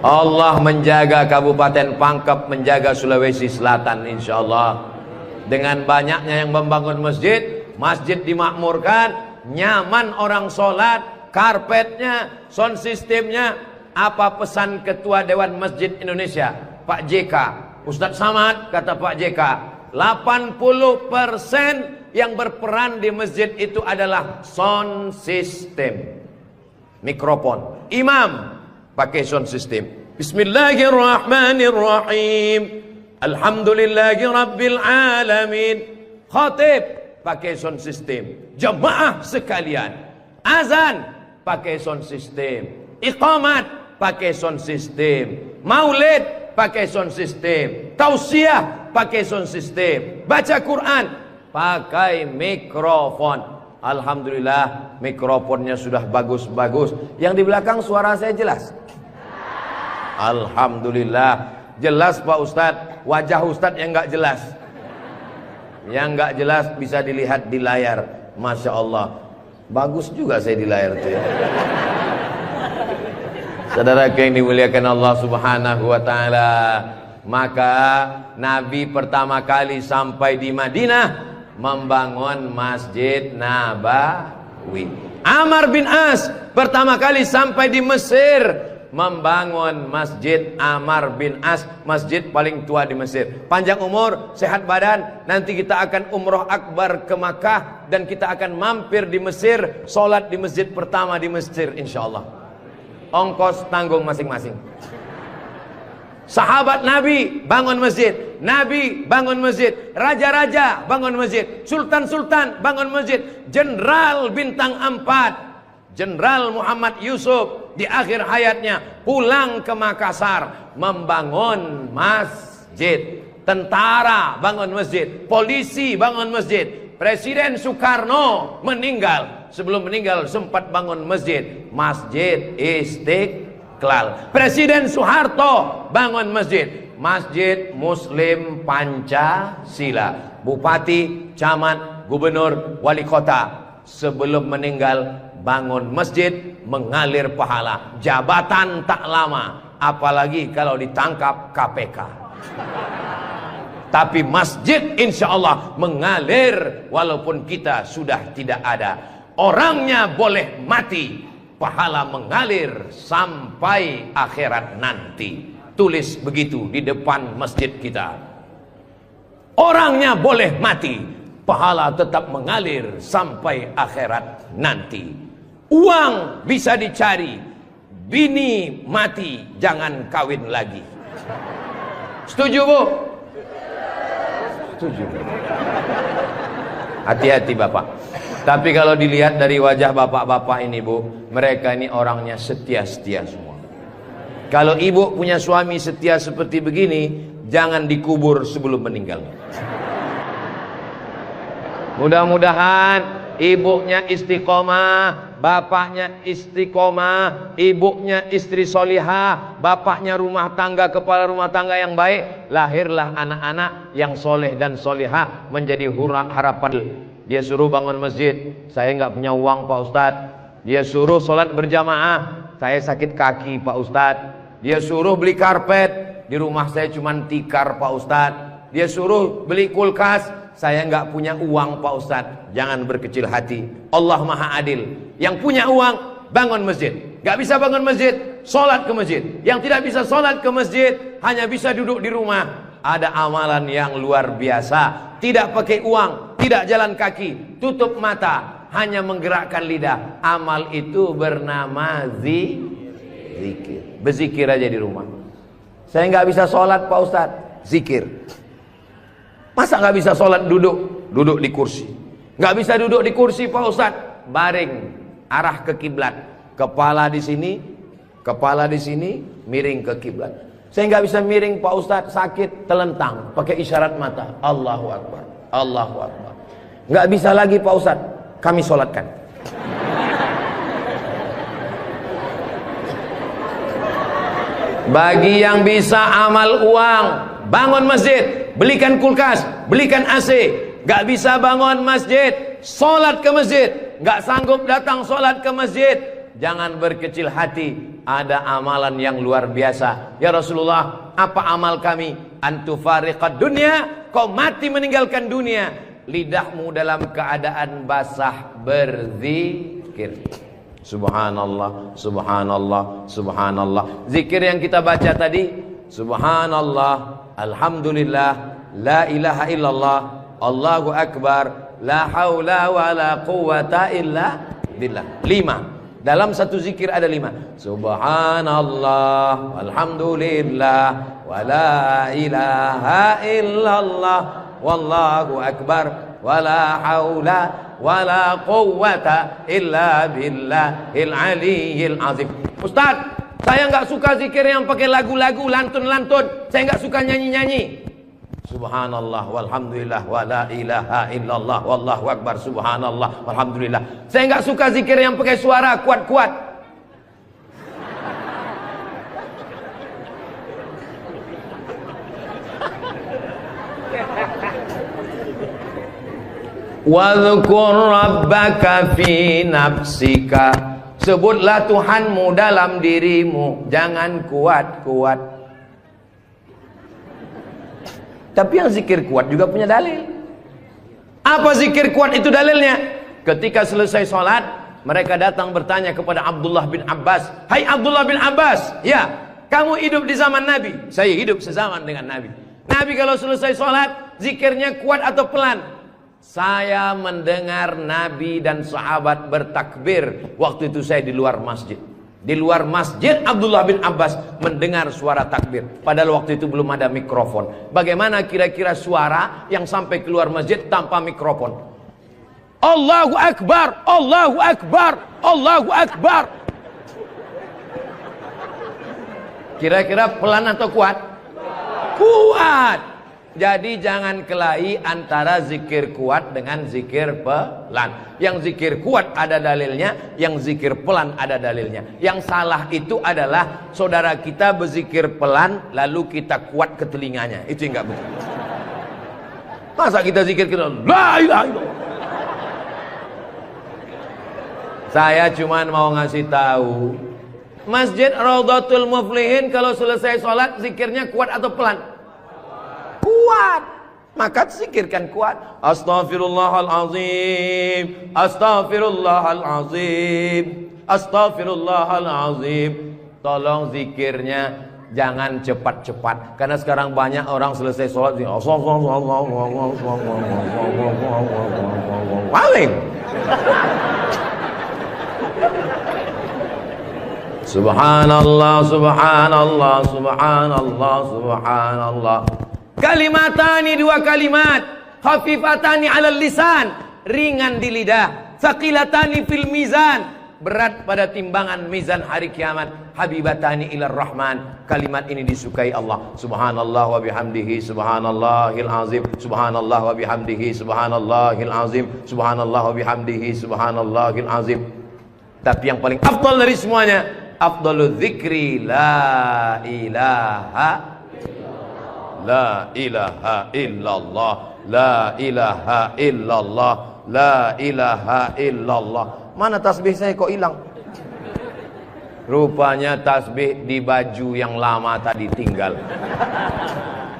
Allah menjaga Kabupaten Pangkep, menjaga Sulawesi Selatan, insya Allah. Dengan banyaknya yang membangun masjid, masjid dimakmurkan, nyaman orang sholat, karpetnya, sound systemnya. Apa pesan Ketua Dewan Masjid Indonesia, Pak JK, Ustadz Samad, kata Pak JK, 80% yang berperan di masjid itu adalah sound system, mikrofon. Imam pakai sound system. Bismillahirrahmanirrahim. Alhamdulillahi rabbil alamin. Khatib pakai sound system. Jamaah sekalian, azan pakai sound system. Iqamat pakai sound system. Maulid pakai sound system. Tausiah pakai sound system. Baca Quran pakai mikrofon. Alhamdulillah mikrofonnya sudah bagus-bagus. Yang di belakang suara saya jelas? Alhamdulillah jelas Pak Ustadz. Wajah Ustadz yang nggak jelas, yang nggak jelas bisa dilihat di layar. Masya Allah, bagus juga saya di layar tuh ya. Saudara yang dimuliakan Allah Subhanahu wa Ta'ala, maka Nabi pertama kali sampai di Madinah membangun Masjid Nabawi. Amr bin As pertama kali sampai di Mesir membangun Masjid Amr bin As, masjid paling tua di Mesir. Panjang umur, sehat badan, nanti kita akan umroh akbar ke Makkah dan kita akan mampir di Mesir, sholat di masjid pertama di Mesir insyaallah. Ongkos tanggung masing-masing. Sahabat Nabi bangun masjid, Nabi bangun masjid, raja-raja bangun masjid, sultan-sultan bangun masjid, jenderal bintang 4 Jenderal Muhammad Yusuf di akhir hayatnya pulang ke Makassar membangun masjid. Tentara bangun masjid, polisi bangun masjid. Presiden Soekarno meninggal, sebelum meninggal sempat bangun masjid, Masjid Istiqlal. Presiden Soeharto bangun masjid, Masjid Muslim Pancasila. Bupati, camat, gubernur, wali kota sebelum meninggal bangun masjid, mengalir pahala. Jabatan tak lama, apalagi kalau ditangkap KPK. Tapi masjid insya Allah mengalir walaupun kita sudah tidak ada. Orangnya boleh mati, pahala mengalir sampai akhirat nanti. Tulis begitu di depan masjid kita. Orangnya boleh mati, pahala tetap mengalir sampai akhirat nanti. Uang bisa dicari, bini mati jangan kawin lagi. Setuju Bu? Setuju. Hati-hati Bapak. Tapi kalau dilihat dari wajah bapak-bapak ini Bu, mereka ini orangnya setia-setia semua. Kalau ibu punya suami setia seperti begini, jangan dikubur sebelum meninggal. Mudah-mudahan ibunya istiqomah, bapaknya istiqomah, ibunya istri solihah, bapaknya rumah tangga, kepala rumah tangga yang baik, lahirlah anak-anak yang soleh dan solihah menjadi harapan. Dia suruh bangun masjid, saya nggak punya uang Pak Ustadz. Dia suruh sholat berjamaah, saya sakit kaki Pak Ustadz. Dia suruh beli karpet, di rumah saya cuma tikar Pak Ustadz. Dia suruh beli kulkas, saya nggak punya uang Pak Ustadz. Jangan berkecil hati, Allah Maha Adil. Yang punya uang bangun masjid, nggak bisa bangun masjid, sholat ke masjid. Yang tidak bisa sholat ke masjid, hanya bisa duduk di rumah. Ada amalan yang luar biasa, tidak pakai uang, tidak jalan kaki, tutup mata, hanya menggerakkan lidah. Amal itu bernama zikir. Berzikir aja di rumah. Saya nggak bisa sholat Pak Ustadz, zikir. Masa nggak bisa sholat duduk di kursi? Nggak bisa duduk di kursi Pak Ustadz, baring, arah ke kiblat, kepala di sini, miring ke kiblat. Saya nggak bisa miring Pak Ustadz, sakit, telentang, pakai isyarat mata, Allahu Akbar, Allahu Akbar. Nggak bisa lagi Pak Ustadz, kami sholatkan. Bagi yang bisa amal uang, bangun masjid, belikan kulkas, belikan AC. Gak bisa bangun masjid, sholat ke masjid. Gak sanggup datang sholat ke masjid, jangan berkecil hati. Ada amalan yang luar biasa. Ya Rasulullah, apa amal kami? Antufariqad dunya, kau mati meninggalkan dunia, lidahmu dalam keadaan basah berzikir. Subhanallah, subhanallah, subhanallah. Zikir yang kita baca tadi, subhanallah, alhamdulillah, la ilaha illallah, Allahu akbar, la haula wa la quwata illa billah. 5. Dalam satu zikir ada 5. Subhanallah, alhamdulillah, wa la ilaha illallah, wallahu akbar, wa la haula wala quwwata illa billahil aliyyil azim. Ustaz, saya nggak suka zikir yang pakai lagu-lagu, lantun-lantun. Saya nggak suka nyanyi-nyanyi. Subhanallah walhamdulillah wala ilaha illallah wallahu akbar, subhanallah walhamdulillah. Saya nggak suka zikir yang pakai suara kuat-kuat. Wadhkur rabbaka fi nafsika, sebutlah Tuhanmu dalam dirimu, jangan kuat-kuat. Tapi yang zikir kuat juga punya dalil. Apa zikir kuat itu dalilnya? Ketika selesai sholat, mereka datang bertanya kepada Abdullah bin Abbas, hai Abdullah bin Abbas, ya kamu hidup di zaman Nabi? Saya hidup sezaman dengan Nabi. Nabi kalau selesai sholat, zikirnya kuat atau pelan? Saya mendengar Nabi dan sahabat bertakbir. Waktu itu saya di luar masjid. Di luar masjid Abdullah bin Abbas mendengar suara takbir. Padahal waktu itu belum ada mikrofon. Bagaimana kira-kira suara yang sampai keluar masjid tanpa mikrofon? Allahu Akbar, Allahu Akbar, Allahu Akbar. Kira-kira pelan atau kuat? Kuat. Jadi jangan kelahi antara zikir kuat dengan zikir pelan. Yang zikir kuat ada dalilnya, yang zikir pelan ada dalilnya. Yang salah itu adalah saudara kita berzikir pelan lalu kita kuat ke telinganya. Itu yang enggak betul. Masa kita zikir kita la ilaha illallah. Saya cuman mau ngasih tahu, Masjid Raudhatul Muflihin kalau selesai sholat zikirnya kuat atau pelan? Kuat. Maka zikirkan kuat. Astaghfirullahalazim, astaghfirullahalazim, astaghfirullahalazim. Tolong zikirnya jangan cepat-cepat, karena sekarang banyak orang selesai sholat paling subhanallah, subhanallah, subhanallah, subhanallah. Kalimatani, 2 kalimat, khafifatani 'alal lisan, ringan di lidah, tsaqilatani fil mizan, berat pada timbangan mizan hari kiamat. Habibatani ilar rahman. Kalimat ini disukai Allah. Subhanallah wa bihamdihi subhanallahil azim. Subhanallah wa bihamdihi subhanallahil azim. Subhanallah wa bihamdihi subhanallahil azim. Tapi yang paling afdal dari semuanya, afdalul dzikri la ilaha illallah, la ilaha illallah, la ilaha illallah. Mana tasbih saya kok hilang? Rupanya tasbih di baju yang lama tadi tinggal.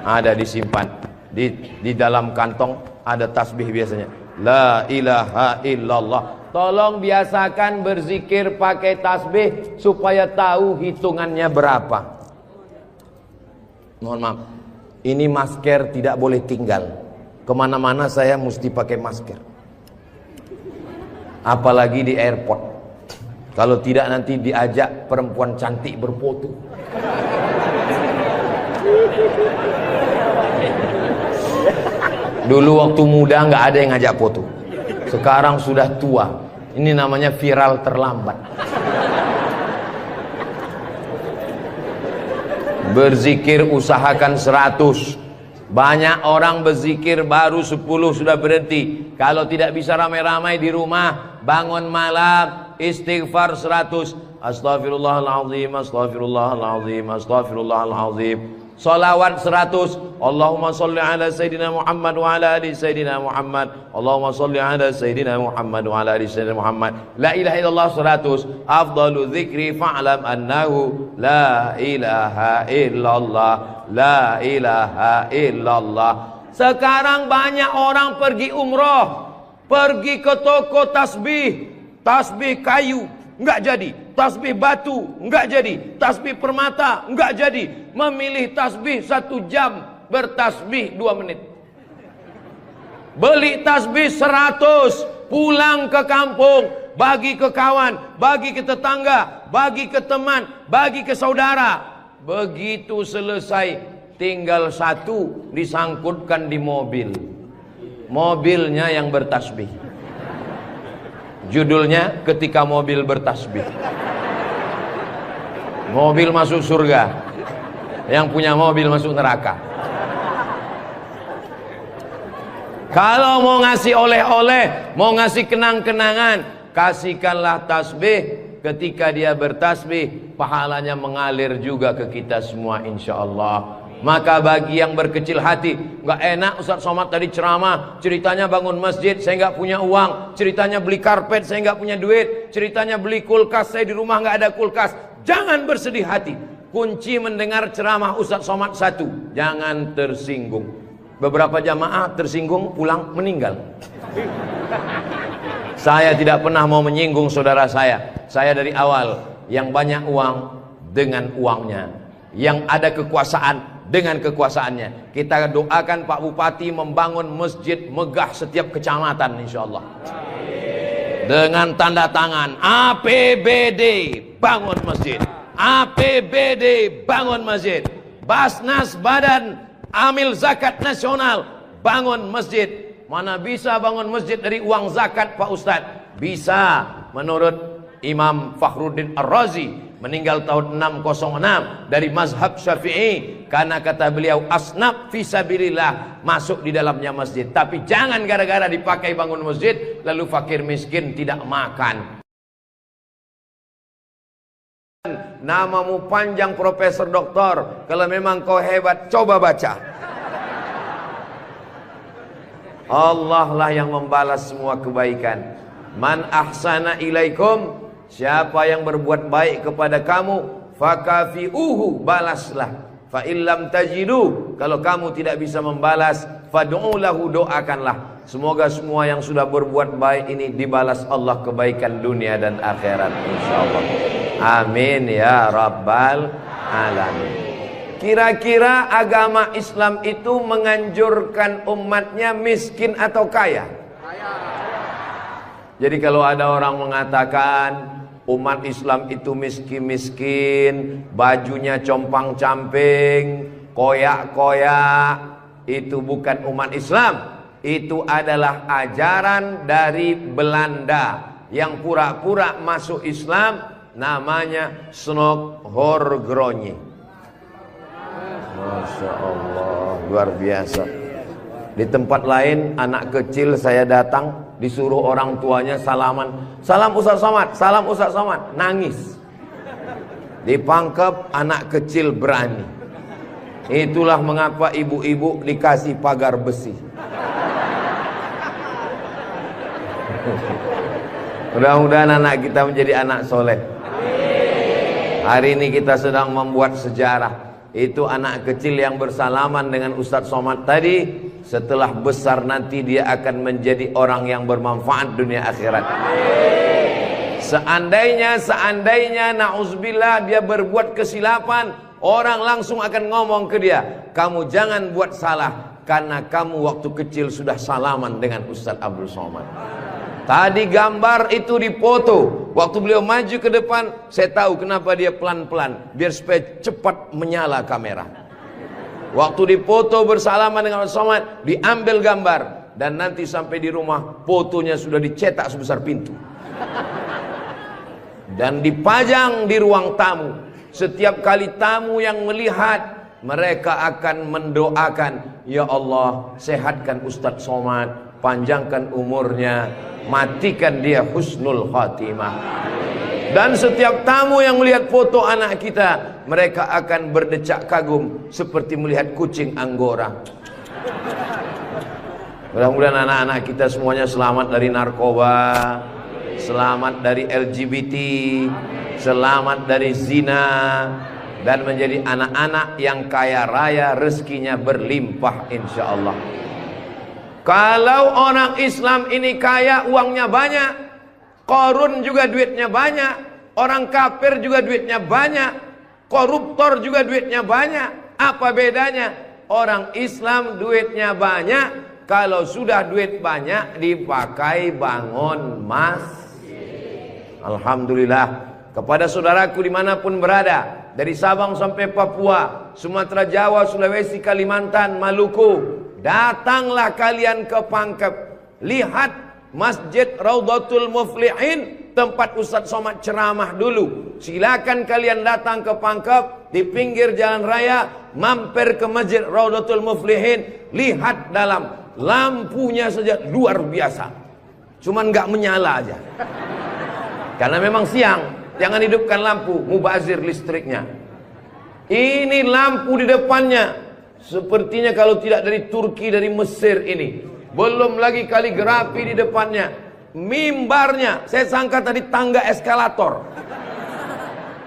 Ada disimpan di dalam kantong, ada tasbih biasanya. La ilaha illallah. Tolong biasakan berzikir pakai tasbih supaya tahu hitungannya berapa. Mohon maaf, ini masker tidak boleh tinggal. Kemana-mana saya mesti pakai masker. Apalagi di airport. Kalau tidak nanti diajak perempuan cantik berfoto. Dulu waktu muda nggak ada yang ngajak foto. Sekarang sudah tua. Ini namanya viral terlambat. Berzikir usahakan 100. Banyak orang berzikir baru 10 sudah berhenti. Kalau tidak bisa ramai-ramai di rumah, bangun malam istighfar 100. Astaghfirullahaladzim, astaghfirullahaladzim, astaghfirullahaladzim. Salawat 100. Allahumma salli ala Sayyidina Muhammad wa ala ali Sayyidina Muhammad. Allahumma salli ala Sayyidina Muhammad wa ala ali Sayyidina Muhammad. La ilaha illallah 100. Afdalu dzikri fa'lam annahu la ilaha illallah, la ilaha illallah. Sekarang banyak orang pergi umroh, pergi ke toko tasbih, tasbih kayu enggak jadi, tasbih batu enggak jadi, tasbih permata enggak jadi. Memilih tasbih 1 jam, bertasbih 2 menit. Beli tasbih 100, pulang ke kampung, bagi ke kawan, bagi ke tetangga, bagi ke teman, bagi ke saudara. Begitu selesai, tinggal 1 disangkutkan di mobil. Mobilnya yang bertasbih. Judulnya ketika mobil bertasbih. Mobil masuk surga, yang punya mobil masuk neraka. Kalau mau ngasih oleh-oleh, mau ngasih kenang-kenangan, kasihkanlah tasbih. Ketika dia bertasbih, pahalanya mengalir juga ke kita semua insyaallah. Maka bagi yang berkecil hati, nggak enak Ustaz Somad tadi ceramah, ceritanya bangun masjid, saya nggak punya uang, ceritanya beli karpet, saya nggak punya duit, ceritanya beli kulkas, saya di rumah nggak ada kulkas. Jangan bersedih hati. Kunci mendengar ceramah Ustaz Somad 1, jangan tersinggung. Beberapa jamaah tersinggung, pulang meninggal. Saya tidak pernah mau menyinggung saudara saya. Saya dari awal, yang banyak uang dengan uangnya, yang ada kekuasaan dengan kekuasaannya. Kita doakan Pak Bupati membangun masjid megah setiap kecamatan insyaallah. Dengan tanda tangan APBD bangun masjid, APBD bangun masjid, Basnas Badan Amil Zakat Nasional bangun masjid. Mana bisa bangun masjid dari uang zakat Pak Ustadz? Bisa. Menurut Imam Fakhruddin Ar-Razi, meninggal tahun 606, dari mazhab Syafi'i, karena kata beliau asnaf fisabilillah, masuk di dalamnya masjid. Tapi jangan gara-gara dipakai bangun masjid lalu fakir miskin tidak makan. Namamu panjang Profesor Doktor, kalau memang kau hebat coba baca. Allah lah yang membalas semua kebaikan. Man ahsana ilaikum, siapa yang berbuat baik kepada kamu, fakafi'uhu, balaslah. Fa illam tajidu, kalau kamu tidak bisa membalas, fad'u lahu, doakanlah. Semoga semua yang sudah berbuat baik ini dibalas Allah kebaikan dunia dan akhirat insyaallah. Amin ya rabbal alamin. Kira-kira agama Islam itu menganjurkan umatnya miskin atau kaya? Jadi kalau ada orang mengatakan umat Islam itu miskin-miskin, bajunya compang-camping, koyak-koyak, itu bukan umat Islam. Itu adalah ajaran dari Belanda yang pura-pura masuk Islam, namanya Snok Horgronyi. Masya Allah, luar biasa. Di tempat lain anak kecil saya datang, disuruh orang tuanya salaman, salam Ustaz Somad, salam Ustaz Somad, nangis. Dipangkep, anak kecil berani. Itulah mengapa ibu-ibu dikasih pagar besi. Mudah-mudahan anak kita menjadi anak soleh. Hari ini kita sedang membuat sejarah. Itu anak kecil yang bersalaman dengan Ustadz Somad tadi, setelah besar nanti dia akan menjadi orang yang bermanfaat dunia akhirat. Seandainya na'udzubillah dia berbuat kesilapan, orang langsung akan ngomong ke dia, kamu jangan buat salah, karena kamu waktu kecil sudah salaman dengan Ustadz Abdul Somad. Tadi gambar itu dipoto. Waktu beliau maju ke depan, saya tahu kenapa dia pelan-pelan, biar supaya cepat menyala kamera. Waktu dipoto bersalaman dengan Ustadz Somad, diambil gambar, dan nanti sampai di rumah fotonya sudah dicetak sebesar pintu dan dipajang di ruang tamu. Setiap kali tamu yang melihat, mereka akan mendoakan, ya Allah, sehatkan Ustadz Somad, panjangkan umurnya, matikan dia husnul khatimah. Dan setiap tamu yang melihat foto anak kita, mereka akan berdecak kagum seperti melihat kucing Anggora. Mudah-mudahan anak-anak kita semuanya selamat dari narkoba, selamat dari LGBT, selamat dari zina, dan menjadi anak-anak yang kaya raya, rezekinya berlimpah insya Allah. Kalau orang Islam ini kaya, uangnya banyak, Qarun juga duitnya banyak, orang kafir juga duitnya banyak, koruptor juga duitnya banyak. Apa bedanya? Orang Islam duitnya banyak, kalau sudah duit banyak dipakai bangun masjid. Alhamdulillah. Kepada saudaraku dimanapun berada, dari Sabang sampai Papua, Sumatera, Jawa, Sulawesi, Kalimantan, Maluku, datanglah kalian ke Pangkep. Lihat Masjid Raudhatul Muflihin, tempat Ustadz Somad ceramah dulu. Silakan kalian datang ke Pangkep, di pinggir jalan raya, mampir ke Masjid Raudhatul Muflihin. Lihat dalam, lampunya saja luar biasa, cuman nggak menyala aja karena memang siang. Jangan hidupkan lampu, mubazir listriknya. Ini lampu di depannya sepertinya kalau tidak dari Turki, dari Mesir ini. Belum lagi kaligrafi di depannya. Mimbarnya, saya sangka tadi tangga eskalator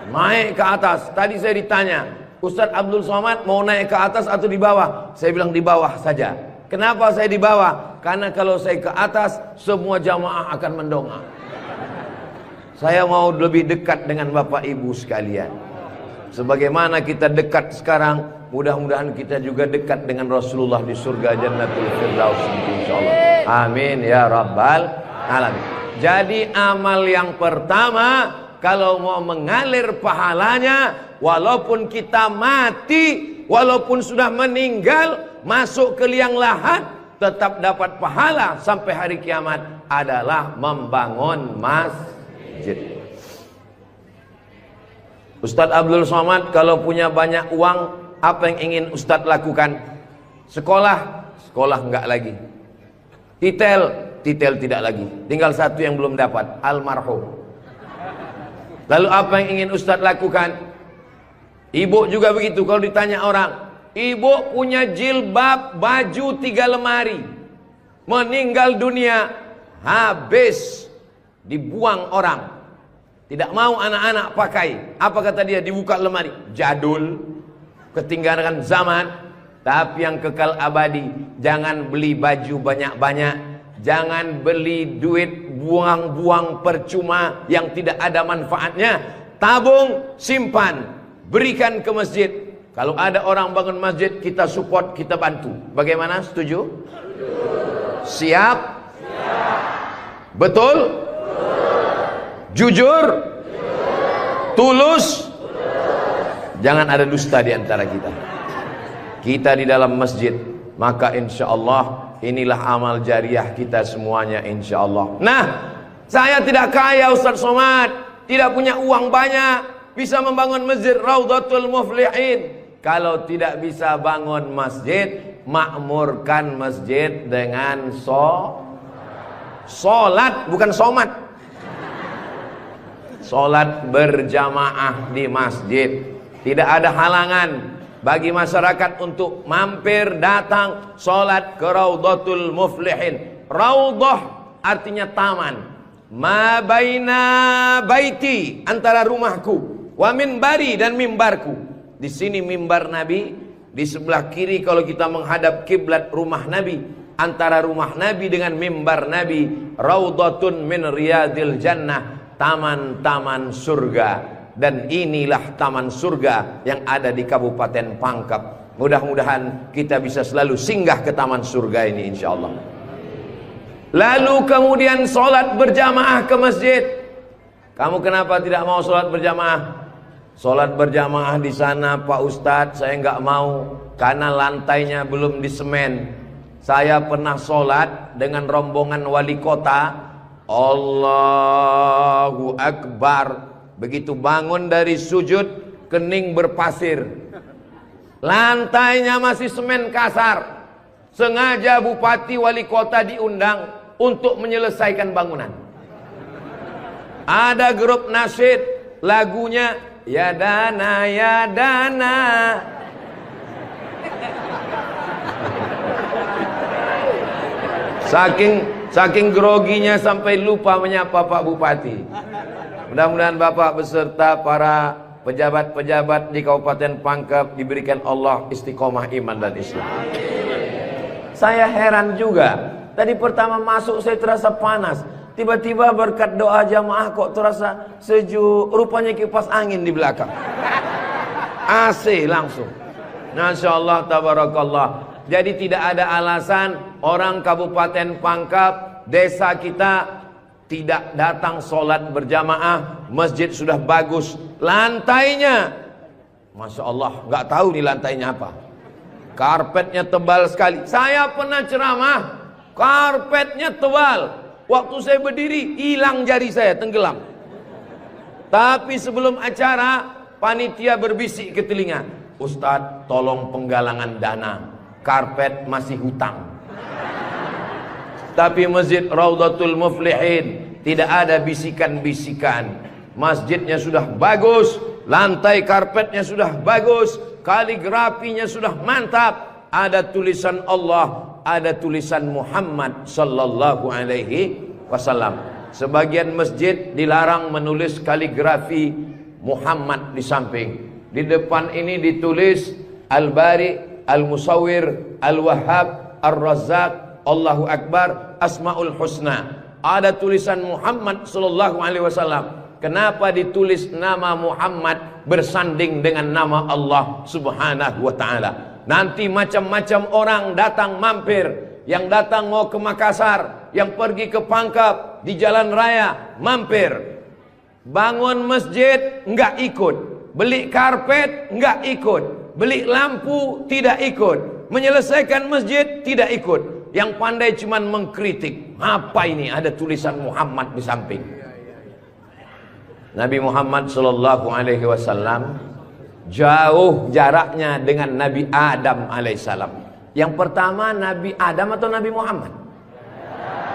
naik ke atas. Tadi saya ditanya, Ustadz Abdul Somad mau naik ke atas atau di bawah? Saya bilang di bawah saja. Kenapa saya di bawah? Karena kalau saya ke atas, semua jamaah akan mendongak. Saya mau lebih dekat dengan Bapak Ibu sekalian. Sebagaimana kita dekat sekarang, mudah-mudahan kita juga dekat dengan Rasulullah di surga Jannatul Firdaus insyaallah. Amin ya rabbal alamin. Jadi amal yang pertama, kalau mau mengalir pahalanya, walaupun kita mati, walaupun sudah meninggal, masuk ke liang lahat, tetap dapat pahala sampai hari kiamat, adalah membangun masjid. Ustadz Abdul Somad kalau punya banyak uang, apa yang ingin Ustadz lakukan? Sekolah enggak lagi. Titel tidak lagi. Tinggal satu yang belum dapat, almarhum. Lalu apa yang ingin Ustadz lakukan? Ibu juga begitu. Kalau ditanya orang, ibu punya jilbab, baju 3 lemari, meninggal dunia, habis, dibuang orang. Tidak mau anak-anak pakai. Apa kata dia? Dibuka lemari. Jadul, ketinggalan zaman. Tapi yang kekal abadi, jangan beli baju banyak-banyak, jangan beli duit buang-buang percuma yang tidak ada manfaatnya. Tabung, simpan, berikan ke masjid. Kalau ada orang bangun masjid, kita support, kita bantu. Bagaimana? Setuju? Siap? Betul? Jujur? Tulus? Jangan ada dusta di antara kita. Kita di dalam masjid, maka insya Allah inilah amal jariah kita semuanya insya Allah. Nah, Saya tidak kaya Ustaz Somad, tidak punya uang banyak, bisa membangun masjid Raudhatul Muflihin. Kalau tidak bisa bangun masjid, makmurkan masjid dengan sholat, bukan somat. Sholat berjamaah di masjid. Tidak ada halangan bagi masyarakat untuk mampir datang sholat ke Raudhatul Muflihin. Raudhah artinya taman. Ma baina baiti, antara rumahku, wa minbari, dan mimbarku. Di sini mimbar Nabi, di sebelah kiri kalau kita menghadap kiblat rumah Nabi. Antara rumah Nabi dengan mimbar Nabi, Raudhatun min riyadil jannah, taman-taman surga. Dan inilah taman surga yang ada di Kabupaten Pangkep. Mudah-mudahan kita bisa selalu singgah ke taman surga ini insyaallah. Lalu kemudian sholat berjamaah ke masjid. Kamu kenapa tidak mau sholat berjamaah? Sholat berjamaah di sana Pak Ustadz, saya nggak mau karena lantainya belum disemen. Saya pernah sholat dengan rombongan wali kota. Allahu Akbar. Begitu bangun dari sujud, kening berpasir. Lantainya masih semen kasar. Sengaja bupati wali kota diundang untuk menyelesaikan bangunan. Ada grup nasyid, lagunya ya dana ya dana. Saking groginya sampai lupa menyapa Pak Bupati. Mudah-mudahan Bapak beserta para pejabat-pejabat di Kabupaten Pangkep diberikan Allah istiqomah iman dan Islam. Saya heran juga. Tadi pertama masuk saya terasa panas. Tiba-tiba berkat doa jamaah kok terasa sejuk. Rupanya kipas angin di belakang. AC langsung. Masya Allah, tabarakallah. Jadi tidak ada alasan orang Kabupaten Pangkep, desa kita tidak datang sholat berjamaah. Masjid sudah bagus. Lantainya, Masya Allah, nggak tahu nih lantainya apa. Karpetnya tebal sekali. Saya pernah ceramah, karpetnya tebal. Waktu saya berdiri, hilang jari saya, tenggelam. Tapi sebelum acara, panitia berbisik ke telinga, Ustadz, tolong penggalangan dana, karpet masih hutang. Tapi masjid Raudhatul Muflihin tidak ada bisikan-bisikan. Masjidnya sudah bagus, lantai karpetnya sudah bagus, kaligrafinya sudah mantap. Ada tulisan Allah, ada tulisan Muhammad sallallahu alaihi wasallam. Sebagian masjid dilarang menulis kaligrafi Muhammad di samping. Di depan ini ditulis Al-Bari, Al-Musawwir, Al-Wahhab, Ar-Razzaq, Allahu Akbar, Asmaul Husna. Ada tulisan Muhammad sallallahu alaihi wasallam. Kenapa ditulis nama Muhammad bersanding dengan nama Allah subhanahu wa ta'ala? Nanti macam-macam orang datang mampir. Yang datang mau ke Makassar, yang pergi ke Pangkep, di jalan raya mampir. Bangun masjid enggak ikut, beli karpet enggak ikut, beli lampu tidak ikut, menyelesaikan masjid tidak ikut. Yang pandai cuman mengkritik. Apa ini ada tulisan Muhammad di samping? Nabi Muhammad sallallahu alaihi wasallam jauh jaraknya dengan Nabi Adam alaihissalam. Yang pertama Nabi Adam atau Nabi Muhammad?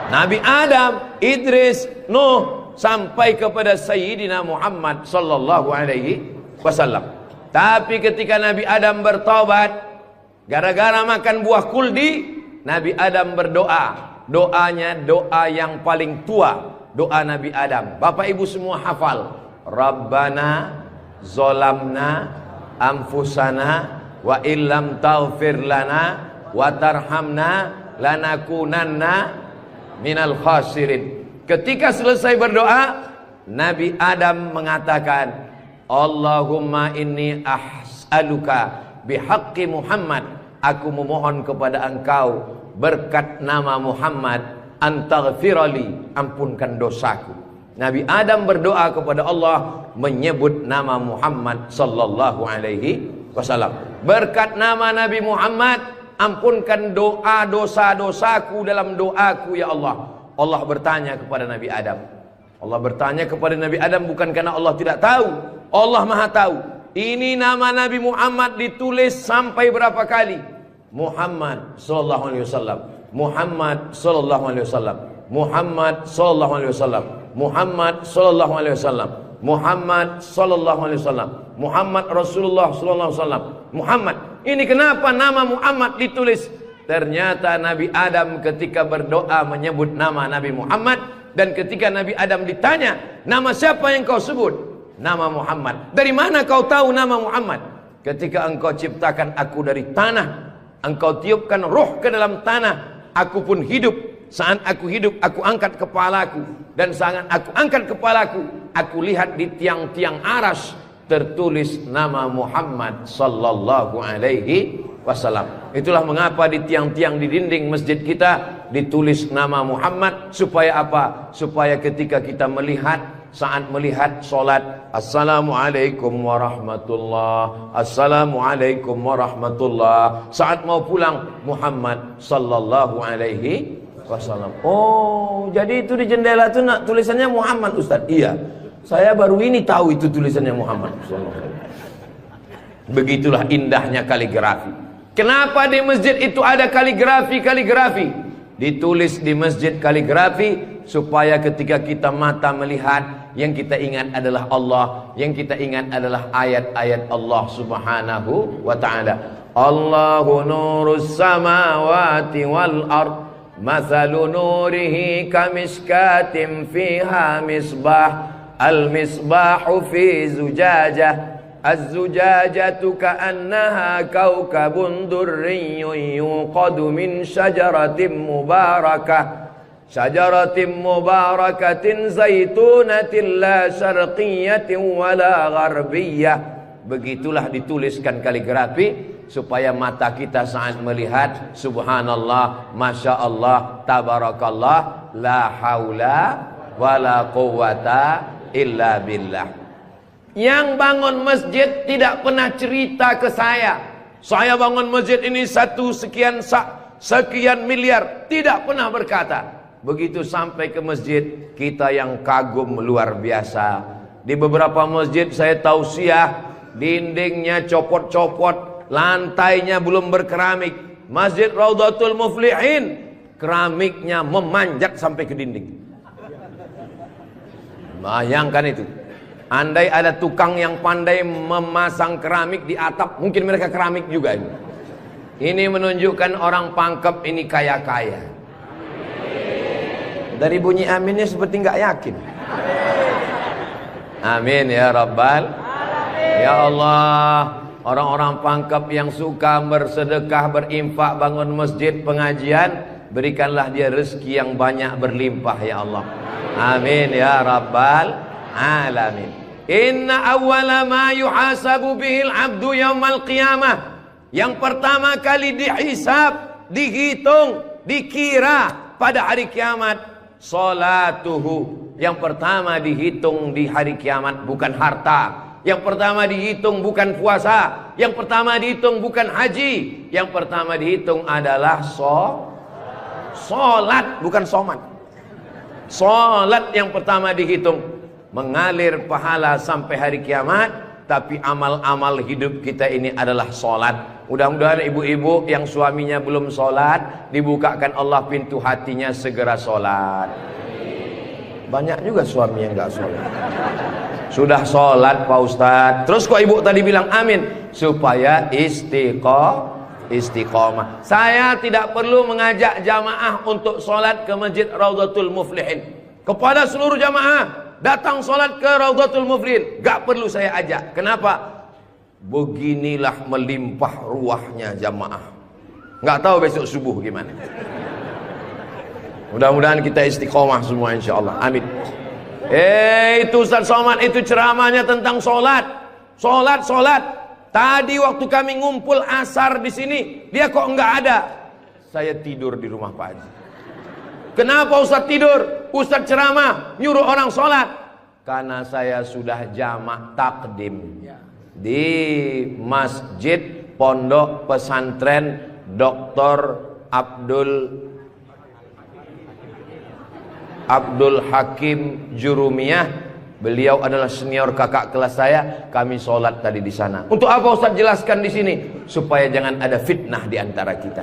Nabi Adam, Idris, Nuh, sampai kepada Sayyidina Muhammad sallallahu alaihi wasallam. Tapi ketika Nabi Adam bertaubat gara-gara makan buah kuldi, Nabi Adam berdoa. Doanya doa yang paling tua, doa Nabi Adam. Bapak Ibu semua hafal. Rabbana zolamna anfusana wa illam taghfir lana wa tarhamna lanakunanna minal khasirin. Ketika selesai berdoa, Nabi Adam mengatakan, Allahumma inni as'aluka bihaqqi Muhammad, aku memohon kepada engkau berkat nama Muhammad, antaghfirali, ampunkan dosaku. Nabi Adam berdoa kepada Allah menyebut nama Muhammad sallallahu alaihi wasallam. Berkat nama Nabi Muhammad, ampunkan doa dosa-dosaku dalam doaku ya Allah. Allah bertanya kepada Nabi Adam, Allah bertanya kepada Nabi Adam bukan karena Allah tidak tahu. Allah Maha tahu. Ini nama Nabi Muhammad ditulis sampai berapa kali? Muhammad sallallahu alaihi wasallam. Muhammad sallallahu alaihi wasallam. Muhammad sallallahu alaihi wasallam. Muhammad sallallahu alaihi wasallam. Muhammad sallallahu alaihi wasallam. Muhammad Rasulullah sallallahu alaihi wasallam. Muhammad. Ini kenapa nama Muhammad ditulis? Ternyata Nabi Adam ketika berdoa menyebut nama Nabi Muhammad, dan ketika Nabi Adam ditanya, nama siapa yang kau sebut? Nama Muhammad. Dari mana kau tahu nama Muhammad? Ketika engkau ciptakan aku dari tanah, engkau tiupkan roh ke dalam tanah, aku pun hidup. Saat aku hidup, aku angkat kepalaku, dan saat aku angkat kepalaku, aku lihat di tiang-tiang aras tertulis nama Muhammad sallallahu alaihi wasallam. Itulah mengapa di tiang-tiang di dinding masjid kita ditulis nama Muhammad. Supaya apa? Supaya ketika kita melihat, saat melihat solat, Assalamualaikum warahmatullah, Assalamualaikum warahmatullah. Saat mau pulang, Muhammad sallallahu alaihi wasallam. Oh, jadi itu di jendela itu nak tulisannya Muhammad, Ustaz? Iya, saya baru ini tahu itu tulisannya Muhammad. Begitulah indahnya kaligrafi. Kenapa di masjid itu ada kaligrafi? Ditulis di masjid kaligrafi supaya ketika kita mata melihat, yang kita ingat adalah Allah, yang kita ingat adalah ayat-ayat Allah Subhanahu wa taala. Allahu nurus samawati wal ard, mathalu nurihi kamishkatin fiha misbah, al misbahu fi zujajah, az-zujajatu ka'annaha kawkabun durriyyun yuqadu min syajaratin mubarakatin zaitunatin la syarqiyyatin wala gharbiyyah. Begitulah dituliskan kaligrafi supaya mata kita saat melihat, subhanallah, masya Allah, tabarakallah, la haula wala quwwata illa billah. Yang bangun masjid tidak pernah cerita ke saya bangun masjid ini sekian miliar. Tidak pernah berkata. Begitu sampai ke masjid, kita yang kagum luar biasa. Di beberapa masjid saya tausiah, dindingnya copot-copot, lantainya belum berkeramik. Masjid Raudhatul Muflihin, keramiknya memanjat sampai ke dinding. Bayangkan itu. Andai ada tukang yang pandai memasang keramik di atap, mungkin mereka keramik juga ini. Ini menunjukkan orang Pangkep ini kaya-kaya. Dari bunyi aminnya seperti nggak yakin. Amin ya Rabbal Alamin. Ya Allah, orang-orang Pangkep yang suka bersedekah, berinfak, bangun masjid, pengajian, berikanlah dia rezeki yang banyak berlimpah ya Allah. Amin ya Rabbal Alamin. Inna awwala ma yuhasabu bihil abdu yaumal qiyamah. Yang pertama kali dihisab, dihitung, dikira pada hari kiamat, salatuhu. Yang pertama dihitung di hari kiamat bukan harta. Yang pertama dihitung bukan puasa. Yang pertama dihitung bukan haji. Yang pertama dihitung adalah solat, bukan somat. Solat yang pertama dihitung. Mengalir pahala sampai hari kiamat. Tapi amal-amal hidup kita ini adalah solat. Mudah-mudahan ibu-ibu yang suaminya belum solat, dibukakan Allah pintu hatinya segera solat. Banyak juga suami yang gak solat. Sudah solat Pak Ustadz, terus kok ibu tadi bilang amin? Supaya istiqomah. Saya tidak perlu mengajak jamaah untuk solat ke Masjid Raudhatul Muflihin. Kepada seluruh jamaah, datang solat ke Raudhatul Muflihin, gak perlu saya ajak. Kenapa? Beginilah melimpah ruahnya jamaah. Gak tahu besok subuh gimana. Mudah-mudahan kita istiqomah semua insyaallah. Amin. Itu Ustaz Somad itu ceramahnya tentang solat. Solat. Tadi waktu kami ngumpul asar di sini, dia kok enggak ada. Saya tidur di rumah Pak Haji. Kenapa Ustaz tidur? Ustaz ceramah nyuruh orang solat. Karena saya sudah jamak takdim di Masjid Pondok Pesantren Dr. Abdul Hakim Jurumiyah. Beliau adalah senior kakak kelas saya. Kami sholat tadi di sana. Untuk apa Ustaz jelaskan di sini? Supaya jangan ada fitnah di antara kita.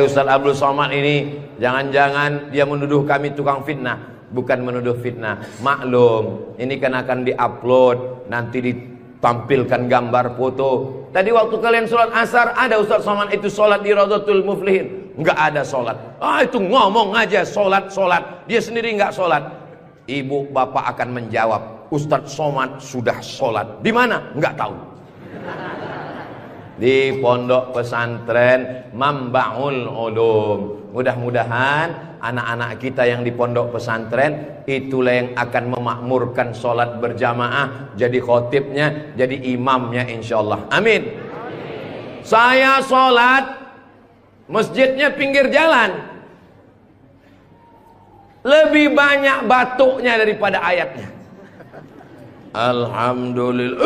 Ustaz Abdul Somad ini jangan-jangan dia menuduh kami tukang fitnah. Bukan menuduh fitnah. Maklum, ini kan akan diupload, nanti ditampilkan gambar foto. Tadi waktu kalian sholat asar, ada Ustaz Somad itu sholat di Raudhatul Muflihin. Enggak ada sholat. Itu ngomong aja sholat. Dia sendiri enggak sholat. Ibu bapak akan menjawab, Ustaz Somad sudah sholat. Di mana? Enggak tahu. Di pondok pesantren Mambaul Ulum. Mudah-mudahan anak-anak kita yang di pondok pesantren itulah yang akan memakmurkan sholat berjamaah, jadi khotibnya, jadi imamnya insyaallah. Amin. Saya sholat, masjidnya pinggir jalan. Lebih banyak batuknya daripada ayatnya. Alhamdulillah.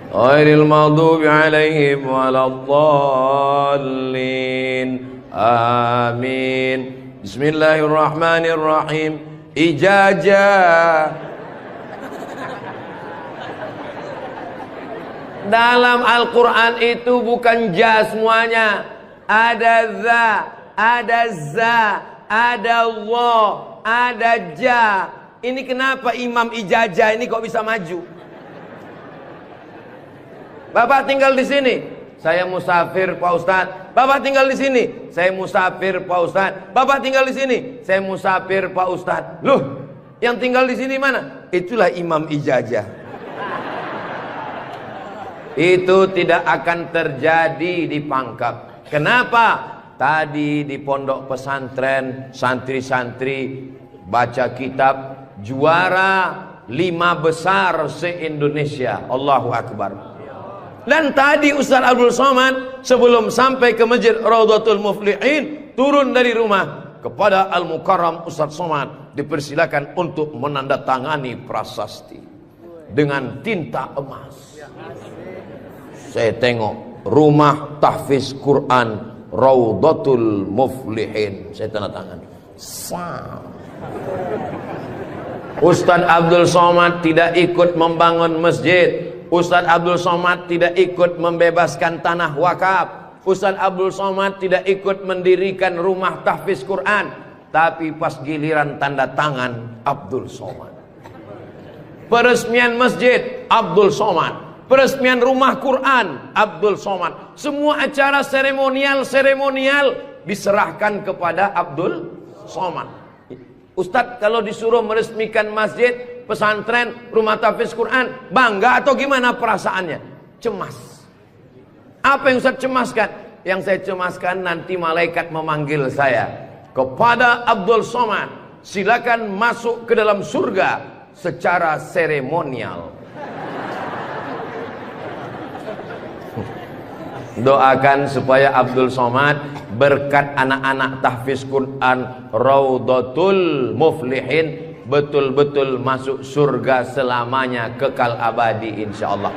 Ghairil maghdubi alaihim waladdallin. Amin. Bismillahirrahmanirrahim. Ijazah. Dalam Al-Quran itu bukan ja semuanya. Ada za, ada za, ada Allah, ada ja. Ini kenapa Imam Ijazah ini kok bisa maju? Bapak tinggal di sini, saya musafir Pak Ustadz. Bapak tinggal di sini, saya musafir Pak Ustadz. Bapak tinggal di sini, saya musafir Pak Ustadz. Loh, yang tinggal di sini mana? Itulah Imam Ijazah. Itu tidak akan terjadi di Pangkep. Kenapa? Tadi di pondok pesantren santri-santri baca kitab juara 5 besar se-Indonesia. Allahu Akbar. Dan tadi Ustaz Abdul Somad sebelum sampai ke Masjid Raudhatul Muflihin turun dari rumah kepada Al-Mukarram Ustaz Somad dipersilakan untuk menandatangani prasasti dengan tinta emas. Saya tengok rumah tahfiz Quran Raudhatul Muflihin, saya tanda tangan. Ustaz Abdul Somad tidak ikut membangun masjid. Ustaz Abdul Somad tidak ikut membebaskan tanah wakaf. Ustaz Abdul Somad tidak ikut mendirikan rumah tahfiz Quran. Tapi pas giliran tanda tangan Abdul Somad. Peresmian masjid Abdul Somad. Peresmian rumah Quran Abdul Somad. Semua acara seremonial diserahkan kepada Abdul Somad. Ustadz kalau disuruh meresmikan masjid, pesantren, rumah tahfiz Quran, bangga atau gimana perasaannya? Cemas. Apa yang Ustadz cemaskan? Yang saya cemaskan nanti malaikat memanggil saya. Kepada Abdul Somad, silakan masuk ke dalam surga secara seremonial. Doakan supaya Abdul Somad berkat anak-anak tahfiz Quran Raudhatul Muflihin betul-betul masuk surga selamanya, kekal abadi insyaallah.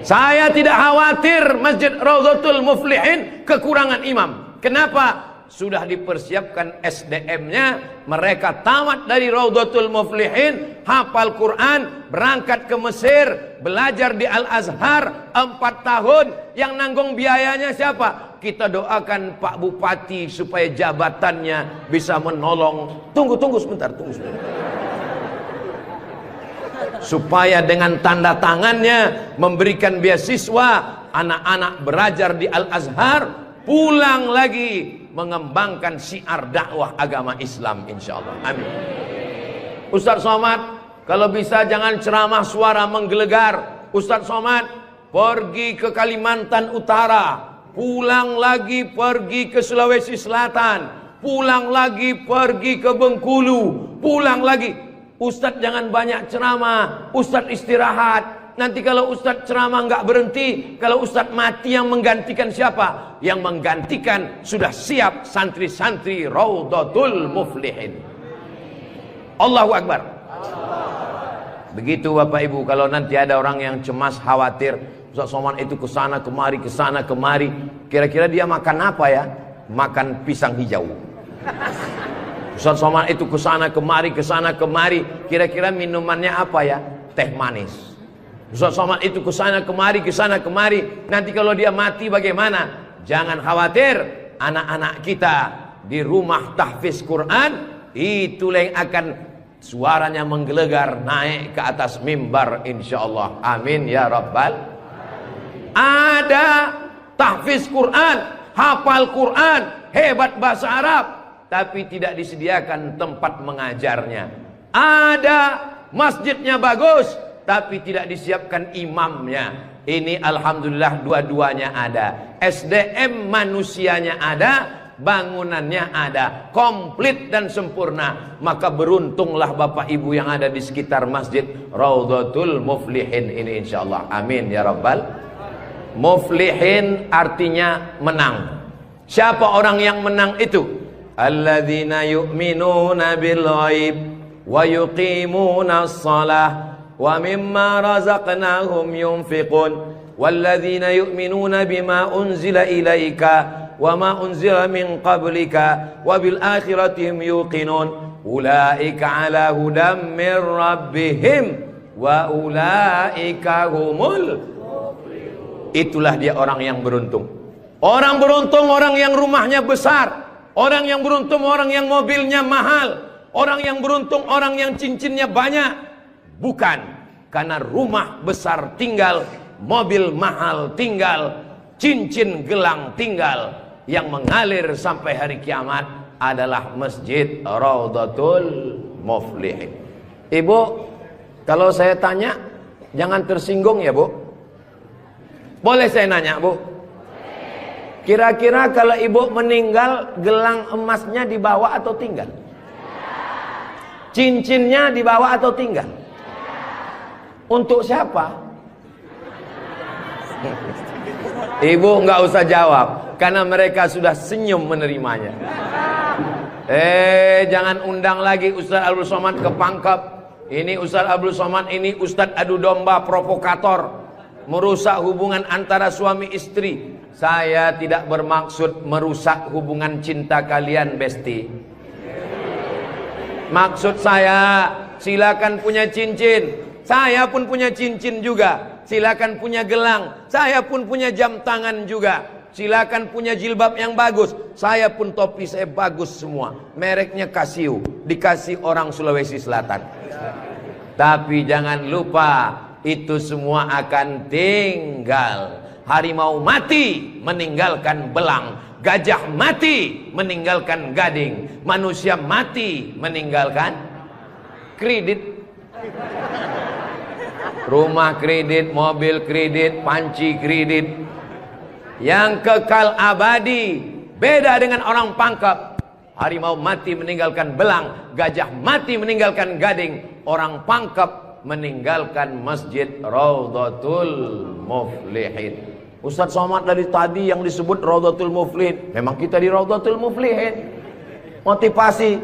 Saya tidak khawatir Masjid Raudhatul Muflihin kekurangan imam. Kenapa? Sudah dipersiapkan SDM-nya. Mereka tamat dari Raudhatul Muflihin, hafal Quran, berangkat ke Mesir, belajar di Al-Azhar 4 tahun. Yang nanggung biayanya siapa? Kita doakan Pak Bupati supaya jabatannya bisa menolong. Tunggu sebentar. Supaya dengan tanda tangannya memberikan beasiswa, anak-anak belajar di Al-Azhar, pulang lagi mengembangkan syiar dakwah agama Islam insyaallah. Amin. Ustaz Somad, kalau bisa jangan ceramah suara menggelegar. Ustaz Somad pergi ke Kalimantan Utara, pulang lagi pergi ke Sulawesi Selatan, pulang lagi pergi ke Bengkulu, pulang lagi. Ustaz jangan banyak ceramah, Ustaz istirahat. Nanti kalau Ustaz ceramah nggak berhenti, kalau Ustaz mati yang menggantikan siapa? Yang menggantikan sudah siap santri-santri Raudhatul Muflihin. Allahu Akbar. Begitu Bapak Ibu, kalau nanti ada orang yang cemas khawatir, Ustaz Somad itu kesana kemari, kesana kemari. Kira-kira dia makan apa ya? Makan pisang hijau. Ustaz Somad itu kesana kemari, kesana kemari. Kira-kira minumannya apa ya? Teh manis. Ustaz Somad itu kesana kemari, kesana kemari. Nanti kalau dia mati bagaimana? Jangan khawatir, anak-anak kita di rumah tahfiz Quran itulah yang akan suaranya menggelegar naik ke atas mimbar insyaallah. Amin ya rabbal. Ada tahfiz Quran, hafal Quran, hebat bahasa Arab, tapi tidak disediakan tempat mengajarnya. Ada masjidnya bagus, tapi tidak disiapkan imamnya. Ini alhamdulillah dua-duanya ada. SDM manusianya ada, bangunannya ada, komplit dan sempurna. Maka beruntunglah Bapak Ibu yang ada di sekitar masjid Raudhatul Muflihin ini insyaallah. Amin ya rabbal. Muflihin artinya menang. Siapa orang yang menang itu? Alladzina yu'minuna bil ghaib wa yuqimuna shalah wa mimma razaqnahum yunfiqun walladzina yu'minuna bima unzila ilaika wa ma unzila min qablika wa bil akhirati hum yuqinun ulaika ala hudam min rabbihim wa ulaika humul muflihun. Itulah dia orang yang beruntung. Orang beruntung orang yang rumahnya besar, orang yang beruntung orang yang mobilnya mahal, orang yang beruntung orang yang cincinnya banyak. Bukan karena rumah besar tinggal, mobil mahal tinggal, cincin gelang tinggal. Yang mengalir sampai hari kiamat adalah Masjid Raudhatul Muflihin. Ibu, kalau saya tanya, jangan tersinggung ya Bu. Boleh saya nanya Bu? Kira-kira kalau ibu meninggal, gelang emasnya dibawa atau tinggal? Cincinnya dibawa atau tinggal? Untuk siapa? Ibu nggak usah jawab, karena mereka sudah senyum menerimanya. Jangan undang lagi Ustaz Abdul Somad ke Pangkep. Ini Ustaz Abdul Somad ini Ustaz adu domba, provokator, merusak hubungan antara suami istri. Saya tidak bermaksud merusak hubungan cinta kalian, Besti. Maksud saya, silakan punya cincin. Saya pun punya cincin juga. Silakan punya gelang. Saya pun punya jam tangan juga. Silakan punya jilbab yang bagus. Saya pun topi saya bagus semua. Mereknya Casio. Dikasih orang Sulawesi Selatan. Tapi jangan lupa, itu semua akan tinggal. Harimau mati meninggalkan belang. Gajah mati meninggalkan gading. Manusia mati meninggalkan kredit. Rumah kredit, mobil kredit, panci kredit. Yang kekal abadi beda dengan orang Pangkep. Harimau mati meninggalkan belang, gajah mati meninggalkan gading. Orang Pangkep meninggalkan Masjid Raudhatul Muflihin. Ustaz Somad dari tadi yang disebut Raudhatul Muflihin, memang kita di Raudhatul Muflihin. Motivasi.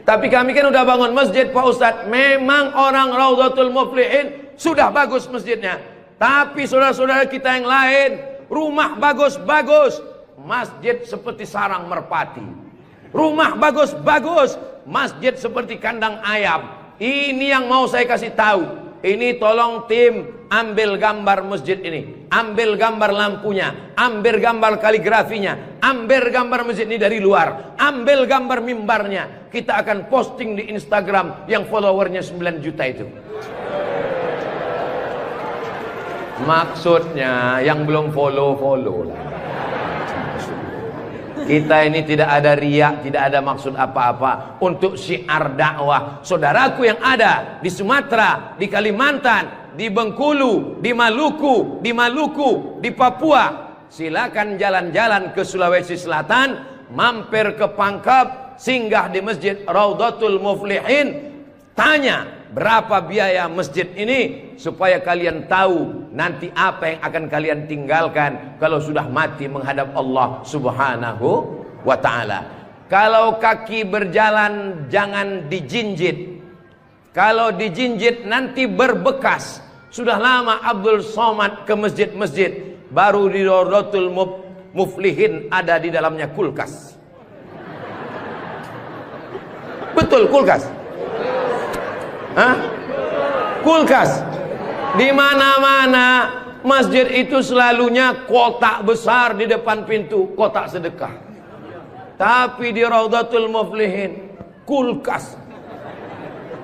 Tapi kami kan udah bangun masjid Pak Ustadz. Memang orang Raudhatul Muflihin sudah bagus masjidnya. Tapi saudara-saudara kita yang lain, rumah bagus-bagus, masjid seperti sarang merpati. Rumah bagus-bagus, masjid seperti kandang ayam. Ini yang mau saya kasih tahu. Ini tolong tim ambil gambar masjid ini, ambil gambar lampunya, ambil gambar kaligrafinya, ambil gambar masjid ini dari luar, ambil gambar mimbarnya. Kita akan posting di Instagram yang followernya 9 juta itu. Maksudnya yang belum follow lah. Kita ini tidak ada riak, tidak ada maksud apa-apa. Untuk syiar dakwah saudaraku yang ada di Sumatera, di Kalimantan, di Bengkulu, di Maluku, di Papua, silakan jalan-jalan ke Sulawesi Selatan, mampir ke Pangkep, singgah di Masjid Raudhatul Muflihin, tanya berapa biaya masjid ini, supaya kalian tahu nanti apa yang akan kalian tinggalkan kalau sudah mati menghadap Allah Subhanahu wa ta'ala. Kalau kaki berjalan jangan dijinjit. Kalau dijinjit nanti berbekas. Sudah lama Abdul Somad ke masjid-masjid, baru di Rawdatul Muflihin ada di dalamnya kulkas. Betul, kulkas. Hah? Kulkas. Di mana-mana masjid itu selalunya kotak besar di depan pintu, kotak sedekah. Tapi di Rawdatul Muflihin kulkas.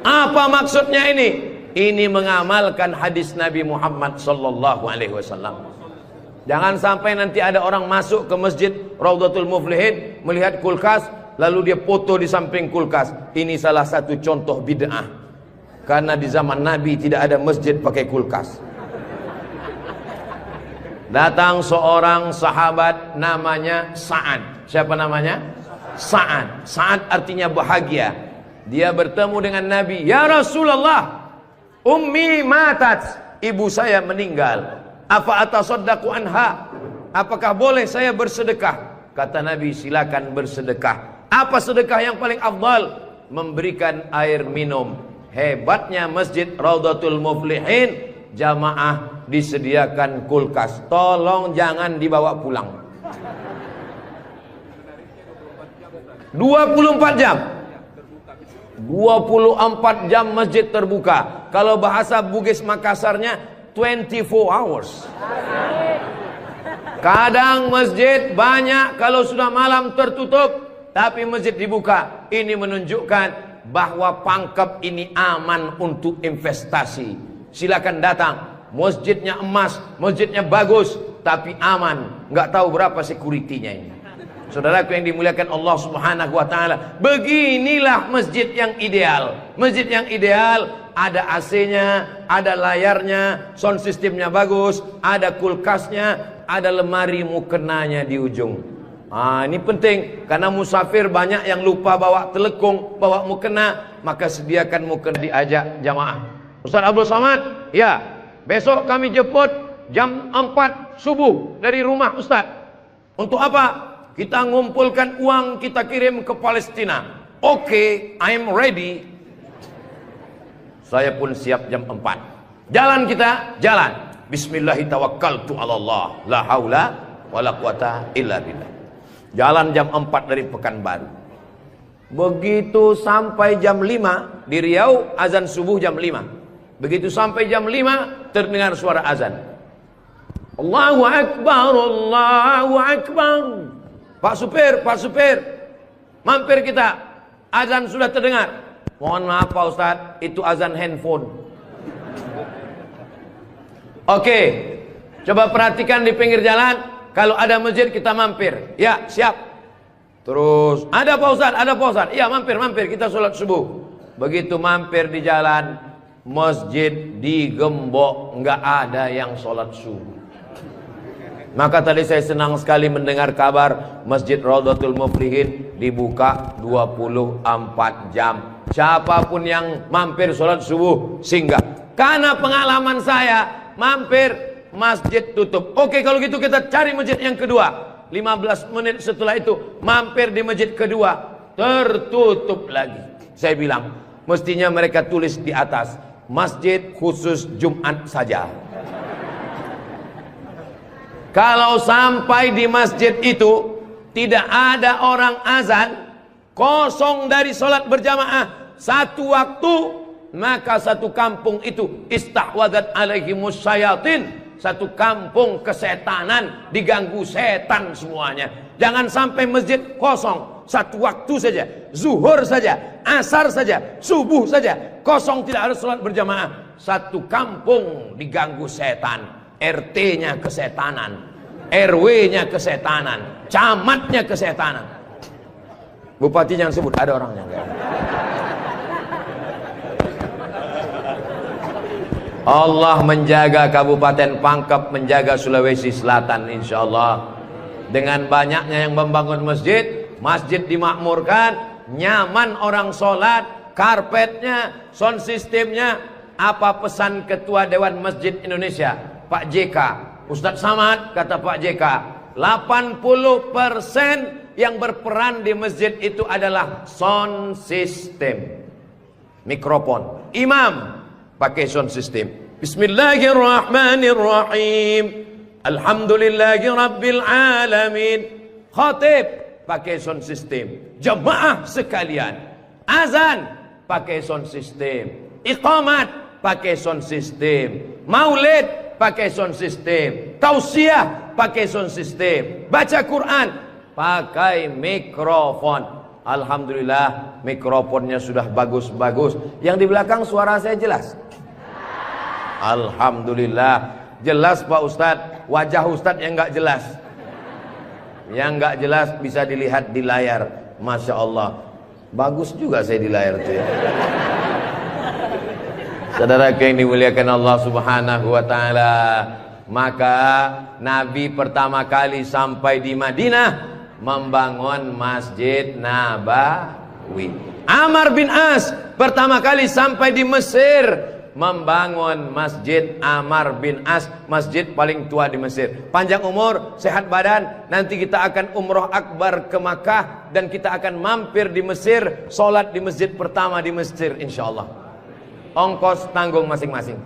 Apa maksudnya ini? Ini mengamalkan hadis Nabi Muhammad sallallahu alaihi wasallam. Jangan sampai nanti ada orang masuk ke masjid Rawdatul Muflihin melihat kulkas, lalu dia foto di samping kulkas. Ini salah satu contoh bid'ah. Karena di zaman Nabi tidak ada masjid pakai kulkas. Datang seorang sahabat namanya Sa'ad. Siapa namanya? Sa'ad. Sa'ad artinya bahagia. Dia bertemu dengan Nabi. Ya Rasulullah, ummi matat, ibu saya meninggal. Apa atasaddaqu anha? Apakah boleh saya bersedekah? Kata Nabi, silakan bersedekah. Apa sedekah yang paling afdal? Memberikan air minum. Hebatnya masjid Rawdatul Muflihin, jamaah disediakan kulkas. Tolong jangan dibawa pulang. 24 jam. 24 jam masjid terbuka. Kalau bahasa Bugis Makassarnya 24 hours. Kadang masjid banyak, kalau sudah malam tertutup, tapi masjid dibuka. Ini menunjukkan bahwa Pangkep ini aman untuk investasi. Silakan datang. Masjidnya emas, masjidnya bagus, tapi aman. Nggak tahu berapa security-nya ini. Saudaraku yang dimuliakan Allah Subhanahu wa taala, beginilah masjid yang ideal. Masjid yang ideal ada AC-nya, ada layarnya, sound systemnya bagus, ada kulkasnya, ada lemari mukenanya di ujung. Ini penting karena musafir banyak yang lupa bawa telekung, bawa mukena, maka sediakan mukena. Diajak jamaah. Ustaz Abdul Somad, ya, besok kami jemput jam 4 subuh dari rumah Ustaz. Untuk apa? Kita ngumpulkan uang, kita kirim ke Palestina. Oke, I'm ready. Saya pun siap jam 4. Jalan kita, jalan. Bismillahirrahmanirrahim. Allah, la haula wala quwata illa billah. Jalan jam 4 dari Pekanbaru. Begitu sampai jam 5 di Riau, azan subuh jam 5. Begitu sampai jam 5 terdengar suara azan. Allahu Akbar, Allahu Akbar. Pak supir, mampir kita. Azan sudah terdengar. Mohon maaf Pak Ustadz, itu azan handphone. Oke, coba perhatikan di pinggir jalan. Kalau ada masjid kita mampir. Ya, siap. Terus, ada Pak Ustadz, ada Pak Ustadz. Iya, mampir, kita sholat subuh. Begitu mampir di jalan, masjid digembok, nggak ada yang sholat subuh. Maka tadi saya senang sekali mendengar kabar Masjid Rawdatul Muflihin dibuka 24 jam. Siapapun yang mampir sholat subuh singgah. Karena pengalaman saya, mampir masjid tutup. Oke, kalau gitu kita cari masjid yang kedua. 15 menit setelah itu mampir di masjid kedua, tertutup lagi. Saya bilang, mestinya mereka tulis di atas, masjid khusus Jumat saja. Kalau sampai di masjid itu tidak ada orang azan, kosong dari sholat berjamaah satu waktu, maka satu kampung itu istahwadat alaihimus syayatin, satu kampung kesetanan, diganggu setan semuanya. Jangan sampai masjid kosong satu waktu saja, zuhur saja, asar saja, subuh saja, kosong tidak harus sholat berjamaah. Satu kampung diganggu setan. RT-nya kesetanan, RW-nya kesetanan, camatnya kesetanan. Bupati jangan sebut, ada orangnya. Allah menjaga Kabupaten Pangkep, menjaga Sulawesi Selatan, insya Allah. Dengan banyaknya yang membangun masjid, masjid dimakmurkan, nyaman orang sholat, karpetnya, sound systemnya. Apa pesan Ketua Dewan Masjid Indonesia, Pak JK, Ustadz Samad, kata Pak JK, 80% yang berperan di masjid itu adalah sound system, mikrofon. Imam pakai sound system, Bismillahirrahmanirrahim. Alhamdulillahi rabbil alamin. Khatib pakai sound system. Jamaah sekalian, azan pakai sound system. Iqamat pakai sound system. Maulid pakai sound system. Tausiah pakai sound system. Baca Quran pakai mikrofon. Alhamdulillah mikrofonnya sudah bagus-bagus. Yang di belakang suara saya jelas? Alhamdulillah jelas Pak Ustadz. Wajah Ustadz yang nggak jelas. Yang nggak jelas bisa dilihat di layar. Masya Allah, bagus juga saya di layar tuh ya. Saudara yang dimuliakan Allah Subhanahu wa Ta'ala, maka Nabi pertama kali sampai di Madinah membangun Masjid Nabawi. Amr bin As pertama kali sampai di Mesir membangun Masjid Amr bin As, masjid paling tua di Mesir. Panjang umur, sehat badan, nanti kita akan umroh akbar ke Makkah dan kita akan mampir di Mesir, sholat di masjid pertama di Mesir insyaallah. Ongkos tanggung masing-masing.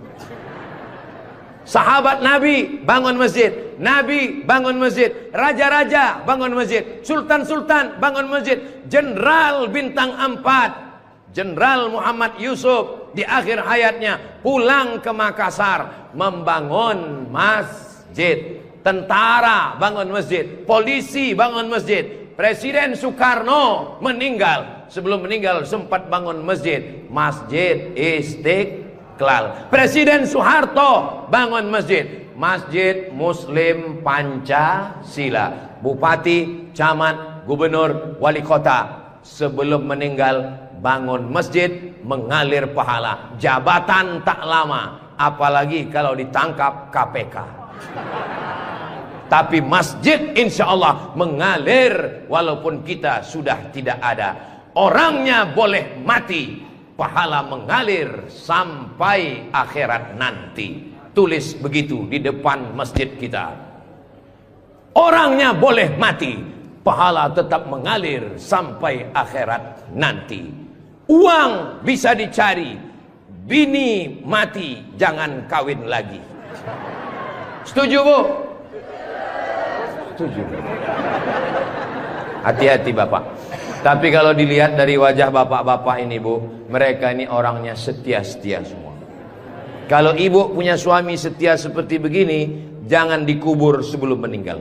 Sahabat Nabi bangun masjid, Nabi bangun masjid, raja-raja bangun masjid, sultan-sultan bangun masjid, jenderal bintang 4, Jenderal Muhammad Yusuf di akhir hayatnya pulang ke Makassar membangun masjid. Tentara bangun masjid, polisi bangun masjid. Presiden Soekarno meninggal, sebelum meninggal sempat bangun masjid, Masjid Istiqlal. Presiden Soeharto bangun masjid, Masjid Muslim Pancasila. Bupati, camat, gubernur, wali kota sebelum meninggal bangun masjid, mengalir pahala. Jabatan tak lama, apalagi kalau ditangkap KPK. Tapi masjid insya Allah mengalir walaupun kita sudah tidak ada. Orangnya boleh mati, pahala mengalir sampai akhirat nanti. Tulis begitu di depan masjid kita. Orangnya boleh mati, pahala tetap mengalir sampai akhirat nanti. Uang bisa dicari, bini mati jangan kawin lagi. Setuju Bu? Setuju. Hati-hati Bapak. Tapi kalau dilihat dari wajah bapak-bapak ini Bu, mereka ini orangnya setia-setia semua. Kalau ibu punya suami setia seperti begini, jangan dikubur sebelum meninggal.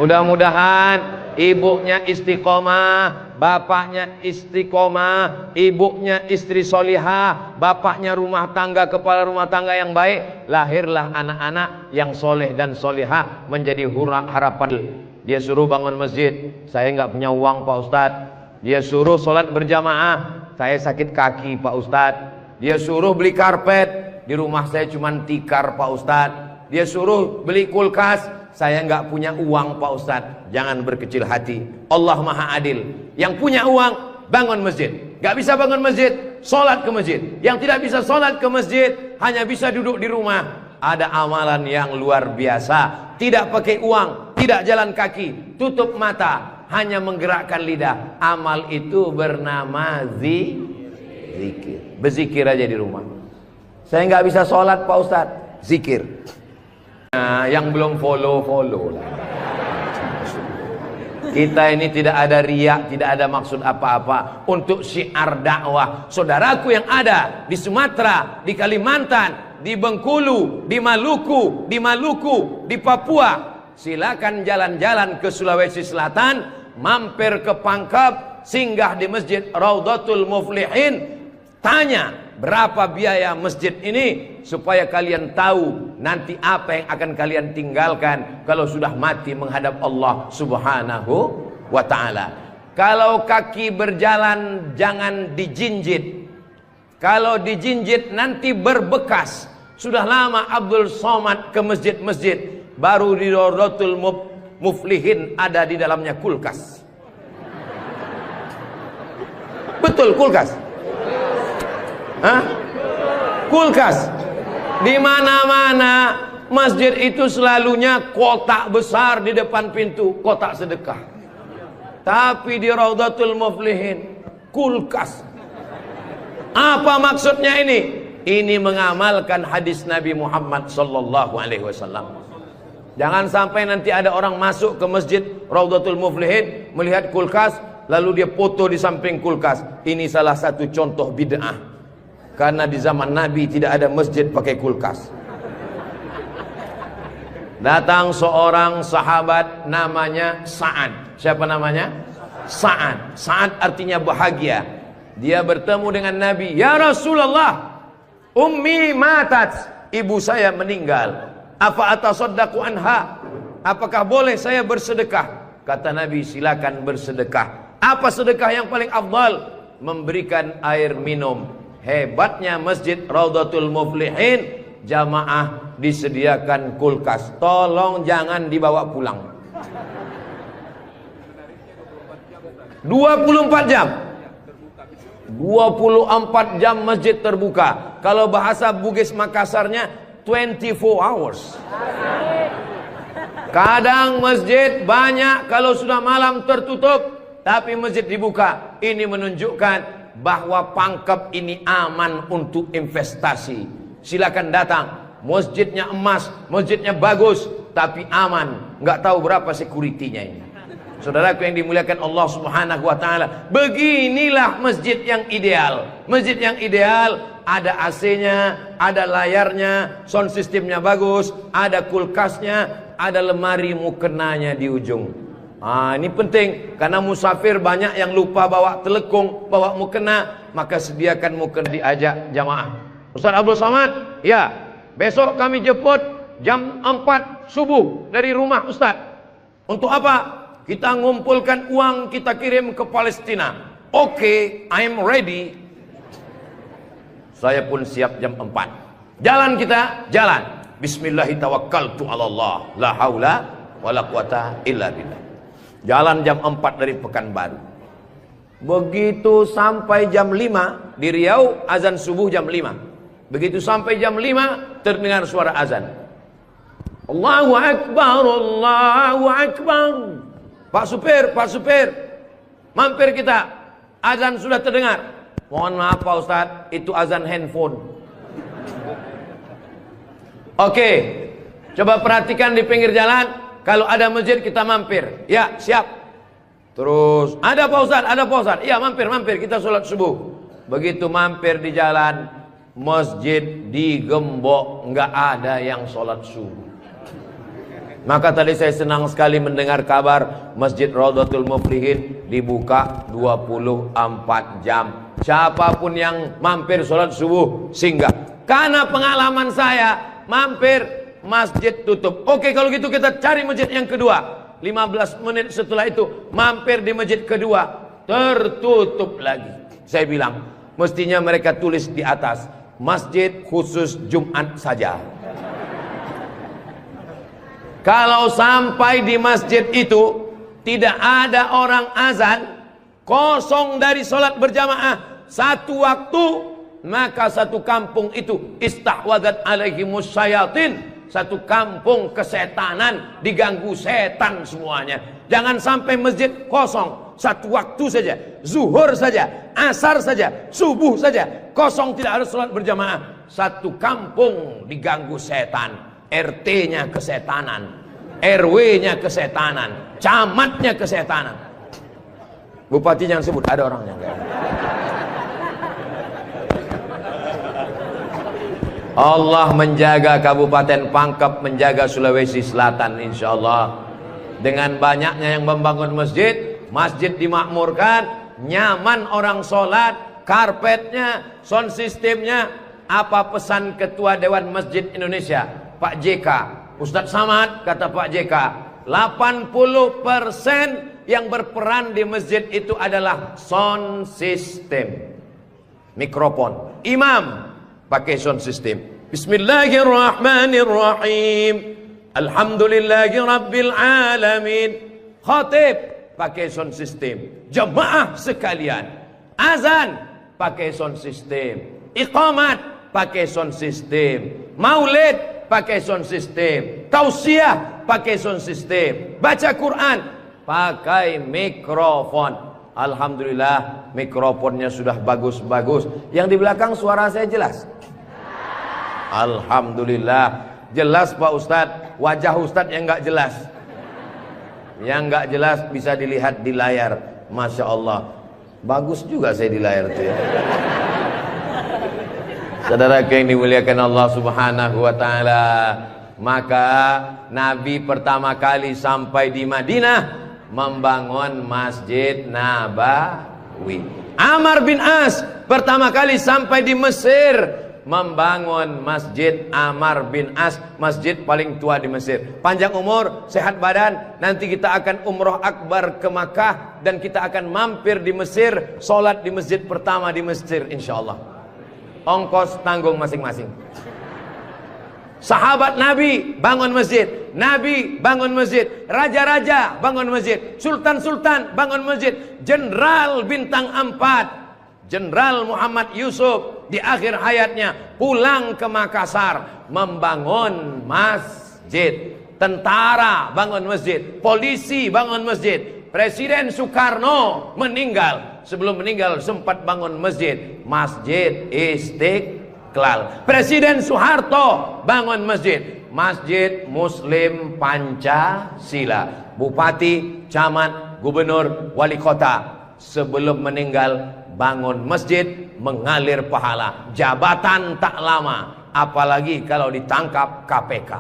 Mudah-mudahan ibunya istiqomah, bapaknya istiqomah, ibunya istri solihah, bapaknya rumah tangga, kepala rumah tangga yang baik. Lahirlah anak-anak yang soleh dan solihah menjadi harapan. Dia suruh bangun masjid, saya nggak punya uang Pak Ustadz. Dia suruh sholat berjamaah, saya sakit kaki Pak Ustadz. Dia suruh beli karpet, di rumah saya cuma tikar Pak Ustadz. Dia suruh beli kulkas, saya nggak punya uang Pak Ustadz. Jangan berkecil hati, Allah Maha Adil. Yang punya uang bangun masjid, nggak bisa bangun masjid, sholat ke masjid. Yang tidak bisa sholat ke masjid, hanya bisa duduk di rumah. Ada amalan yang luar biasa, tidak pakai uang, tidak jalan kaki, tutup mata, hanya menggerakkan lidah. Amal itu bernama zikir. Berzikir aja di rumah. Saya nggak bisa sholat Pak Ustadz, zikir. Nah, yang belum follow lah. Kita ini tidak ada riak, tidak ada maksud apa-apa. Untuk syiar dakwah saudaraku yang ada di Sumatera, di Kalimantan, di Bengkulu, di Maluku, di Papua, silakan jalan-jalan ke Sulawesi Selatan, mampir ke Pangkep, singgah di Masjid Raudhatul Muflihin, tanya berapa biaya masjid ini supaya kalian tahu nanti apa yang akan kalian tinggalkan kalau sudah mati menghadap Allah Subhanahu wa Ta'ala. Kalau kaki berjalan jangan dijinjit. Kalau dijinjit nanti berbekas. Sudah lama Abdul Somad ke masjid-masjid, baru di Raudhatul Muflihin ada di dalamnya kulkas. Betul kulkas? Hah? Kulkas. Di mana-mana masjid itu selalunya kotak besar di depan pintu, kotak sedekah. Tapi di Raudhatul Muflihin kulkas. Apa maksudnya ini? Ini mengamalkan hadis Nabi Muhammad sallallahu alaihi wasallam. Jangan sampai nanti ada orang masuk ke masjid Raudhatul Muflihin melihat kulkas lalu dia foto di samping kulkas. Ini salah satu contoh bid'ah. Karena di zaman Nabi tidak ada masjid pakai kulkas. Datang seorang sahabat namanya Sa'ad. Siapa namanya? Sa'ad. Sa'ad artinya bahagia. Dia bertemu dengan Nabi. Ya Rasulullah, ummi matat, ibu saya meninggal. Apa atasaddaqu anha? Apakah boleh saya bersedekah? Kata Nabi, silakan bersedekah. Apa sedekah yang paling afdal? Memberikan air minum. Hebatnya masjid Raudhatul Muflihin, jamaah disediakan kulkas. Tolong jangan dibawa pulang. 24 jam. 24 jam masjid terbuka. Kalau bahasa Bugis Makassarnya 24 hours. Kadang masjid banyak kalau sudah malam tertutup, tapi masjid dibuka. Ini menunjukkan bahwa Pangkep ini aman untuk investasi. Silakan datang. Masjidnya emas, masjidnya bagus, tapi aman. Nggak tahu berapa security-nya ini. Saudaraku yang dimuliakan Allah Subhanahu wa taala, beginilah masjid yang ideal. Masjid yang ideal ada AC-nya, ada layarnya, sound systemnya bagus, ada kulkasnya, ada lemari mukenanya di ujung. Ini penting karena musafir banyak yang lupa bawa telekung, bawa mukena, maka sediakan mukena. Diajak jamaah. Ustaz Abdul Somad, ya, besok kami jemput jam 4 subuh dari rumah Ustaz. Untuk apa? Kita ngumpulkan uang, kita kirim ke Palestina. Oke, I'm ready. Saya pun siap jam 4. Jalan kita, jalan. Bismillahirrahmanirrahim. La haula wala quwata illa billah. Jalan jam 4 dari Pekanbaru. Begitu sampai jam 5 di Riau, azan subuh jam 5. Begitu sampai jam 5 terdengar suara azan. Allahu Akbar, Allahu Akbar. Pak supir, mampir kita. Azan sudah terdengar. Mohon maaf Pak Ustadz, itu azan handphone. Oke, coba perhatikan di pinggir jalan. Kalau ada masjid kita mampir. Ya, siap. Terus, ada Pak Ustadz, ada Pak Ustadz. Iya, mampir, kita sholat subuh. Begitu mampir di jalan, masjid digembok, nggak ada yang sholat subuh. Maka tadi saya senang sekali mendengar kabar Masjid Raudhatul Muflihin dibuka 24 jam. Siapapun yang mampir sholat subuh singgah. Karena pengalaman saya mampir masjid tutup. Oke, kalau gitu kita cari masjid yang kedua. 15 menit setelah itu mampir di masjid kedua, tertutup lagi. Saya bilang mestinya mereka tulis di atas, masjid khusus Jumat saja. Kalau sampai di masjid itu tidak ada orang azan, kosong dari sholat berjamaah satu waktu, maka satu kampung itu istahwadat alaihimus syayatin. Satu kampung kesetanan, diganggu setan semuanya. Jangan sampai masjid kosong satu waktu saja, zuhur saja, asar saja, subuh saja, kosong tidak harus sholat berjamaah. Satu kampung diganggu setan. RT-nya kesetanan, RW-nya kesetanan, camatnya kesetanan. Bupati jangan sebut, ada orangnya. Allah menjaga Kabupaten Pangkep, menjaga Sulawesi Selatan, insya Allah. Dengan banyaknya yang membangun masjid, masjid dimakmurkan, nyaman orang sholat, karpetnya, sound systemnya. Apa pesan Ketua Dewan Masjid Indonesia, Pak JK? Ustadz Samad, kata Pak JK, 80% yang berperan di masjid itu adalah sound system, mikrofon. Imam pakai sound system. Bismillahirrahmanirrahim. Alhamdulillahi rabbil alamin. Khatib pakai sound system. Jamaah sekalian, azan pakai sound system. Iqamat pakai sound system. Maulid pakai sound system. Tausiah pakai sound system. Baca Quran pakai mikrofon. Alhamdulillah mikrofonnya sudah bagus-bagus. Yang di belakang suara saya jelas. Alhamdulillah. Jelas Pak Ustadz. Wajah Ustadz yang nggak jelas. Yang nggak jelas bisa dilihat di layar. Masya Allah. Bagus juga saya di layar itu ya. Saudara yang dimuliakan Allah Subhanahu wa taala, maka Nabi pertama kali sampai di Madinah membangun Masjid Nabawi. Amr bin As pertama kali sampai di Mesir membangun Masjid Amr bin As, masjid paling tua di Mesir. Panjang umur, sehat badan, nanti kita akan umroh akbar ke Makkah dan kita akan mampir di Mesir, sholat di masjid pertama di Mesir insyaallah. Ongkos tanggung masing-masing. Sahabat Nabi bangun masjid, Nabi bangun masjid, raja-raja bangun masjid, sultan-sultan bangun masjid, jenderal bintang 4 Jenderal Muhammad Yusuf di akhir hayatnya pulang ke Makassar membangun masjid. Tentara bangun masjid, polisi bangun masjid. Presiden Soekarno meninggal, sebelum meninggal sempat bangun masjid, Masjid Istiqlal. Presiden Soeharto bangun masjid, Masjid Muslim Pancasila. Bupati, camat, gubernur, wali kota sebelum meninggal bangun masjid, mengalir pahala. Jabatan tak lama, apalagi kalau ditangkap KPK.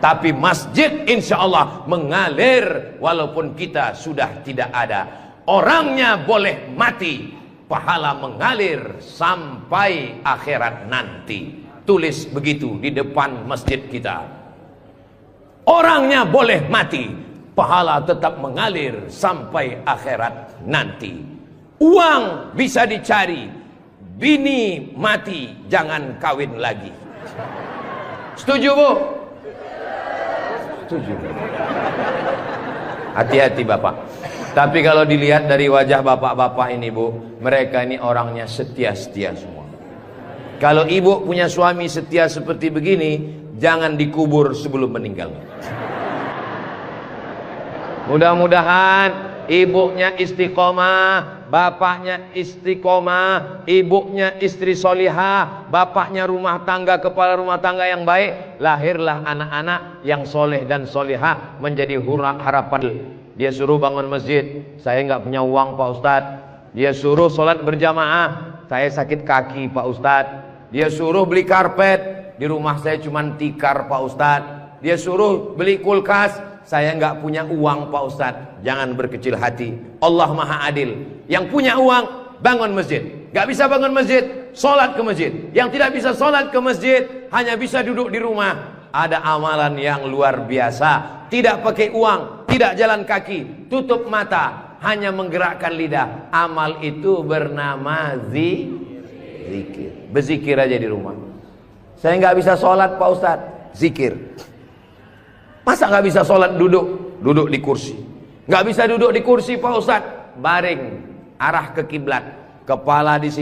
Tapi masjid insya Allah mengalir walaupun kita sudah tidak ada. Orangnya boleh mati, pahala mengalir sampai akhirat nanti. Tulis begitu di depan masjid kita. Orangnya boleh mati, pahala tetap mengalir sampai akhirat nanti. Uang bisa dicari, bini mati jangan kawin lagi. Setuju Bu? Setuju. Hati-hati Bapak. Tapi kalau dilihat dari wajah bapak-bapak ini Bu, mereka ini orangnya setia-setia semua. Kalau ibu punya suami setia seperti begini, jangan dikubur sebelum meninggal. Mudah-mudahan ibunya istiqomah, bapaknya istiqomah, ibunya istri solihah, bapaknya rumah tangga, kepala rumah tangga yang baik. Lahirlah anak-anak yang soleh dan solihah menjadi harapan. Dia suruh bangun masjid, saya nggak punya uang Pak Ustadz. Dia suruh sholat berjamaah, saya sakit kaki Pak Ustadz. Dia suruh beli karpet, di rumah saya cuma tikar Pak Ustadz. Dia suruh beli kulkas, saya nggak punya uang Pak Ustadz. Jangan berkecil hati, Allah Maha Adil. Yang punya uang bangun masjid, nggak bisa bangun masjid, sholat ke masjid. Yang tidak bisa sholat ke masjid, hanya bisa duduk di rumah. Ada amalan yang luar biasa, tidak pakai uang, tidak jalan kaki, tutup mata, hanya menggerakkan lidah. Amal itu bernama zikir. Berzikir aja di rumah. Saya nggak bisa sholat Pak Ustadz, zikir. Masa nggak bisa sholat duduk? Duduk di kursi. Nggak bisa duduk di kursi Pak Ustadz, baring, arah ke kiblat. Kepala di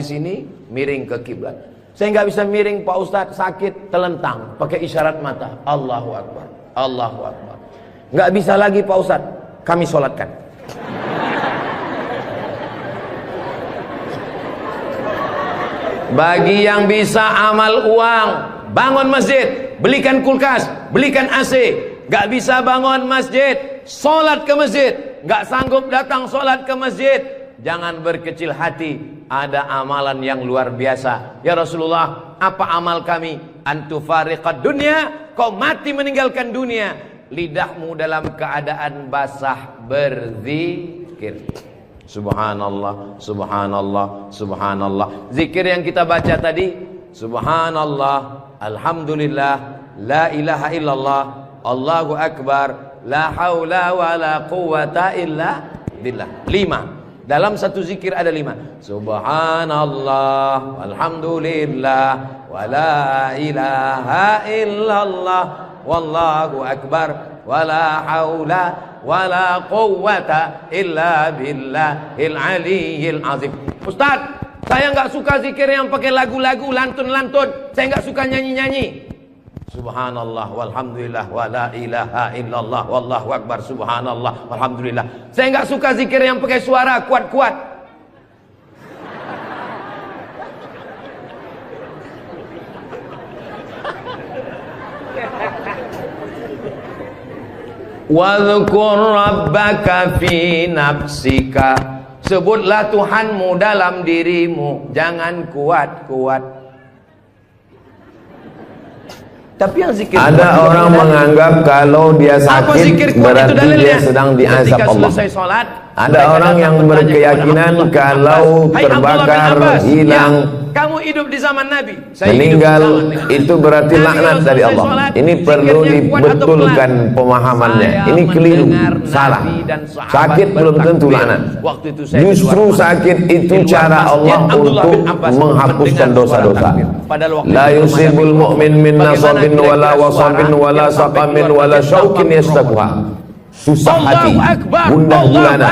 sini, miring ke kiblat. Saya nggak bisa miring Pak Ustadz, sakit, telentang, pakai isyarat mata. Allahu Akbar, Allahu Akbar. Nggak bisa lagi Pak Ustadz, kami sholatkan. Bagi yang bisa amal uang, bangun masjid, belikan kulkas, belikan AC. Nggak bisa bangun masjid, sholat ke masjid. Nggak sanggup datang sholat ke masjid, jangan berkecil hati. Ada amalan yang luar biasa. Ya Rasulullah, apa amal kami? Antufariqad dunya, kau mati meninggalkan dunia, lidahmu dalam keadaan basah berzikir. Subhanallah, subhanallah, subhanallah. Zikir yang kita baca tadi, subhanallah, alhamdulillah, la ilaha illallah, Allahu akbar, la haula wa la quwata illa billah. 5. Dalam satu zikir ada 5. Subhanallah, alhamdulillah, wa la ilaha illallah, wallahu akbar, wa la haula wa la quwwata illa billahil aliyyil azim. Ustaz, saya nggak suka zikir yang pakai lagu-lagu, lantun-lantun. Saya nggak suka nyanyi-nyanyi. Subhanallah walhamdulillah wa la ilaha illallah wallahu akbar, subhanallah walhamdulillah. Saya nggak suka zikir yang pakai suara kuat-kuat. Wadhkur rabbaka fi nafsika. Sebutlah Tuhanmu dalam dirimu, jangan kuat-kuat. Tapi yang zikir ada orang menganggap kalau dia sakit berarti dia sedang diazab Allah. Sholat, ada orang yang berkeyakinan kalau terbakar, hilang, kamu hidup di zaman Nabi, meninggal, itu berarti laknat dari Allah. Ini perlu dibetulkan pemahamannya. Ini keliru, salah. Sakit belum tentu laknat. Justru sakit itu cara Allah untuk menghapuskan dosa-dosa. La yusibul mu'min min nasabin wala wasabin wala saqamin wala syaukin yastaquha. Susah hati, gundah gulana,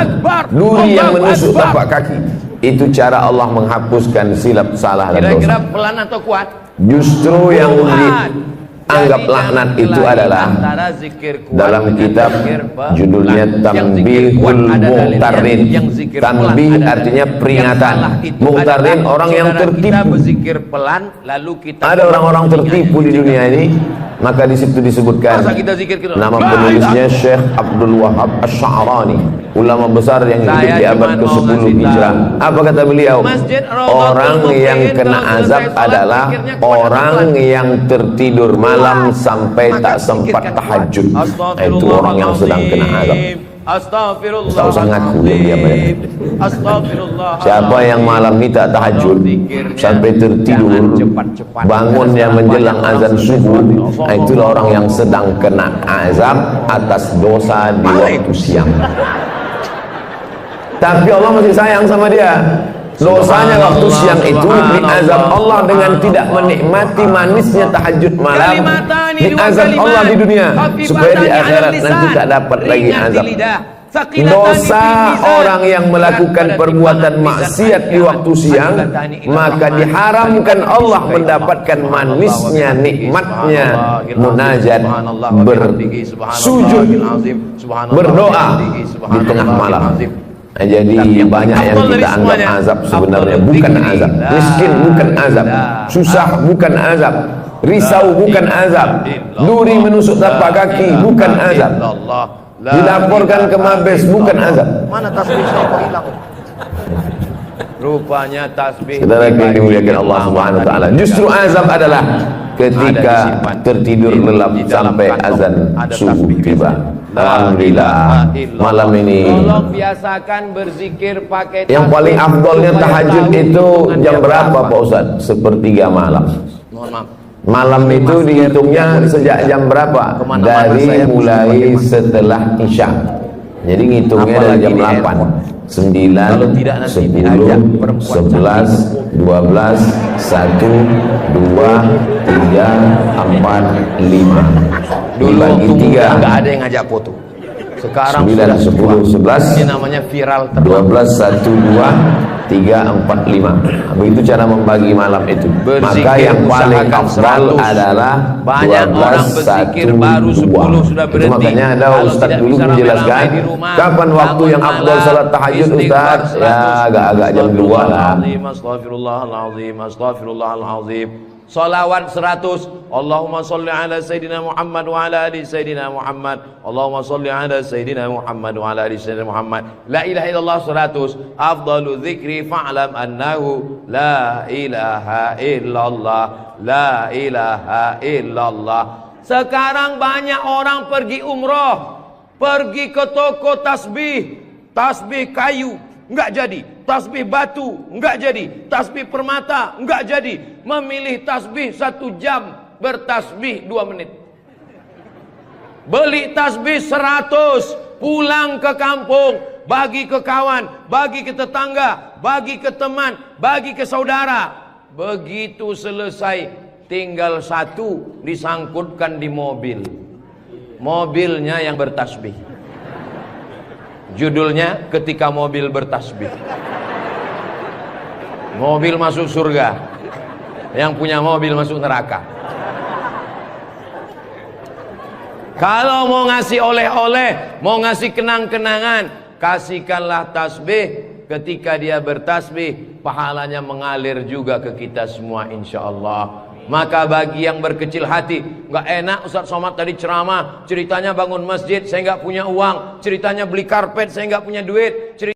duri yang menusuk tapak kaki. Itu cara Allah menghapuskan silap salah dan dosa. Kira-kira pelan atau kuat? Justru yang dianggap laknat itu adalah dalam kitab judulnya Tanbihul Muqtarin. Tanbih artinya peringatan. Muqtarin orang yang tertipu. Ada orang-orang tertipu di dunia ini, maka di situ disebutkan nama penulisnya Syekh Abdul Wahab Asy'arani, ulama besar yang hidup di abad ke-10 Hijrah. Apa kata beliau? Orang yang kena azab adalah orang yang tertidur malam sampai tak sempat tahajud. Itu orang yang sedang kena azab. Tak usah ngaku dia siapa yang malam ini tak tahajud sampai tertidur, bangunnya menjelang azan subuh, itulah orang yang sedang kena azab atas dosa di waktu siang. Tapi Allah masih sayang sama dia. Dosanya waktu siang itu diazab Allah dengan tidak menikmati manisnya tahajud malam, diazab Allah di dunia, supaya di akhirat nanti tak dapat lagi azab. Dosa orang yang melakukan perbuatan maksiat di waktu siang, maka diharamkan Allah mendapatkan manisnya, nikmatnya munajat, bersujud, berdoa di tengah malam. Jadi banyak yang kita anggap azab sebenarnya bukan azab. Miskin bukan azab, susah bukan azab, risau bukan azab, duri menusuk tapak kaki bukan azab, dilaporkan ke Mabes bukan azab. Mana tasbih kok hilang? Rupanya tasbih. Saudara yang dimuliakan Allah Subhanahu wa taala, justru azab adalah ketika tertidur lelap sampai azan subuh tiba. Alhamdulillah malam ini biasakan berzikir pakai yang paling afdolnya tahajud itu jam berapa Pak Ustaz? Sepertiga malam. Mohon maaf. Malam itu dihitungnya sejak jam berapa? Dari mulai setelah Isya. Jadi ngitungnya dari jam 8, 9, 10, 11, 12, 1, 2, 3, 4, 5. Dibagi 3. Enggak ada yang ngajak foto. Sekarang 9, 10, 11. Ini namanya viral 12, 1, 2, 3, 4, 5. Begitu cara membagi malam itu. Maka yang paling afdal adalah banyak orang berzikir baru 10 sudah berhenti. Itu makanya ada Ustaz dulu menjelaskan kapan waktu yang afdal salat tahajud Ustaz? Ya agak-agak jam 2 lah. Astagfirullahaladzim, astagfirullahaladzim. Salawat 100. Allahumma salli ala Sayyidina Muhammad wa ala ali Sayyidina Muhammad. Allahumma salli ala Sayyidina Muhammad wa ala ali Sayyidina Muhammad. La ilaha illallah 100. Afdalu dzikri fa'lam annahu la ilaha illallah. La ilaha illallah. Sekarang banyak orang pergi umroh, pergi ke toko tasbih, tasbih kayu enggak jadi, tasbih batu enggak jadi, tasbih permata enggak jadi, memilih tasbih 1 jam, bertasbih 2 menit. Beli tasbih 100, pulang ke kampung, bagi ke kawan, bagi ke tetangga, bagi ke teman, bagi ke saudara. Begitu selesai, tinggal 1 disangkutkan di mobil. Mobilnya yang bertasbih. Judulnya ketika mobil bertasbih. Mobil masuk surga, yang punya mobil masuk neraka. Kalau mau ngasih oleh-oleh, mau ngasih kenang-kenangan, kasihkanlah tasbih. Ketika dia bertasbih, pahalanya mengalir juga ke kita semua insyaallah. Maka bagi yang berkecil hati, nggak enak Ustaz Somad tadi ceramah, ceritanya bangun masjid, saya nggak punya uang, ceritanya beli karpet, saya nggak punya duit,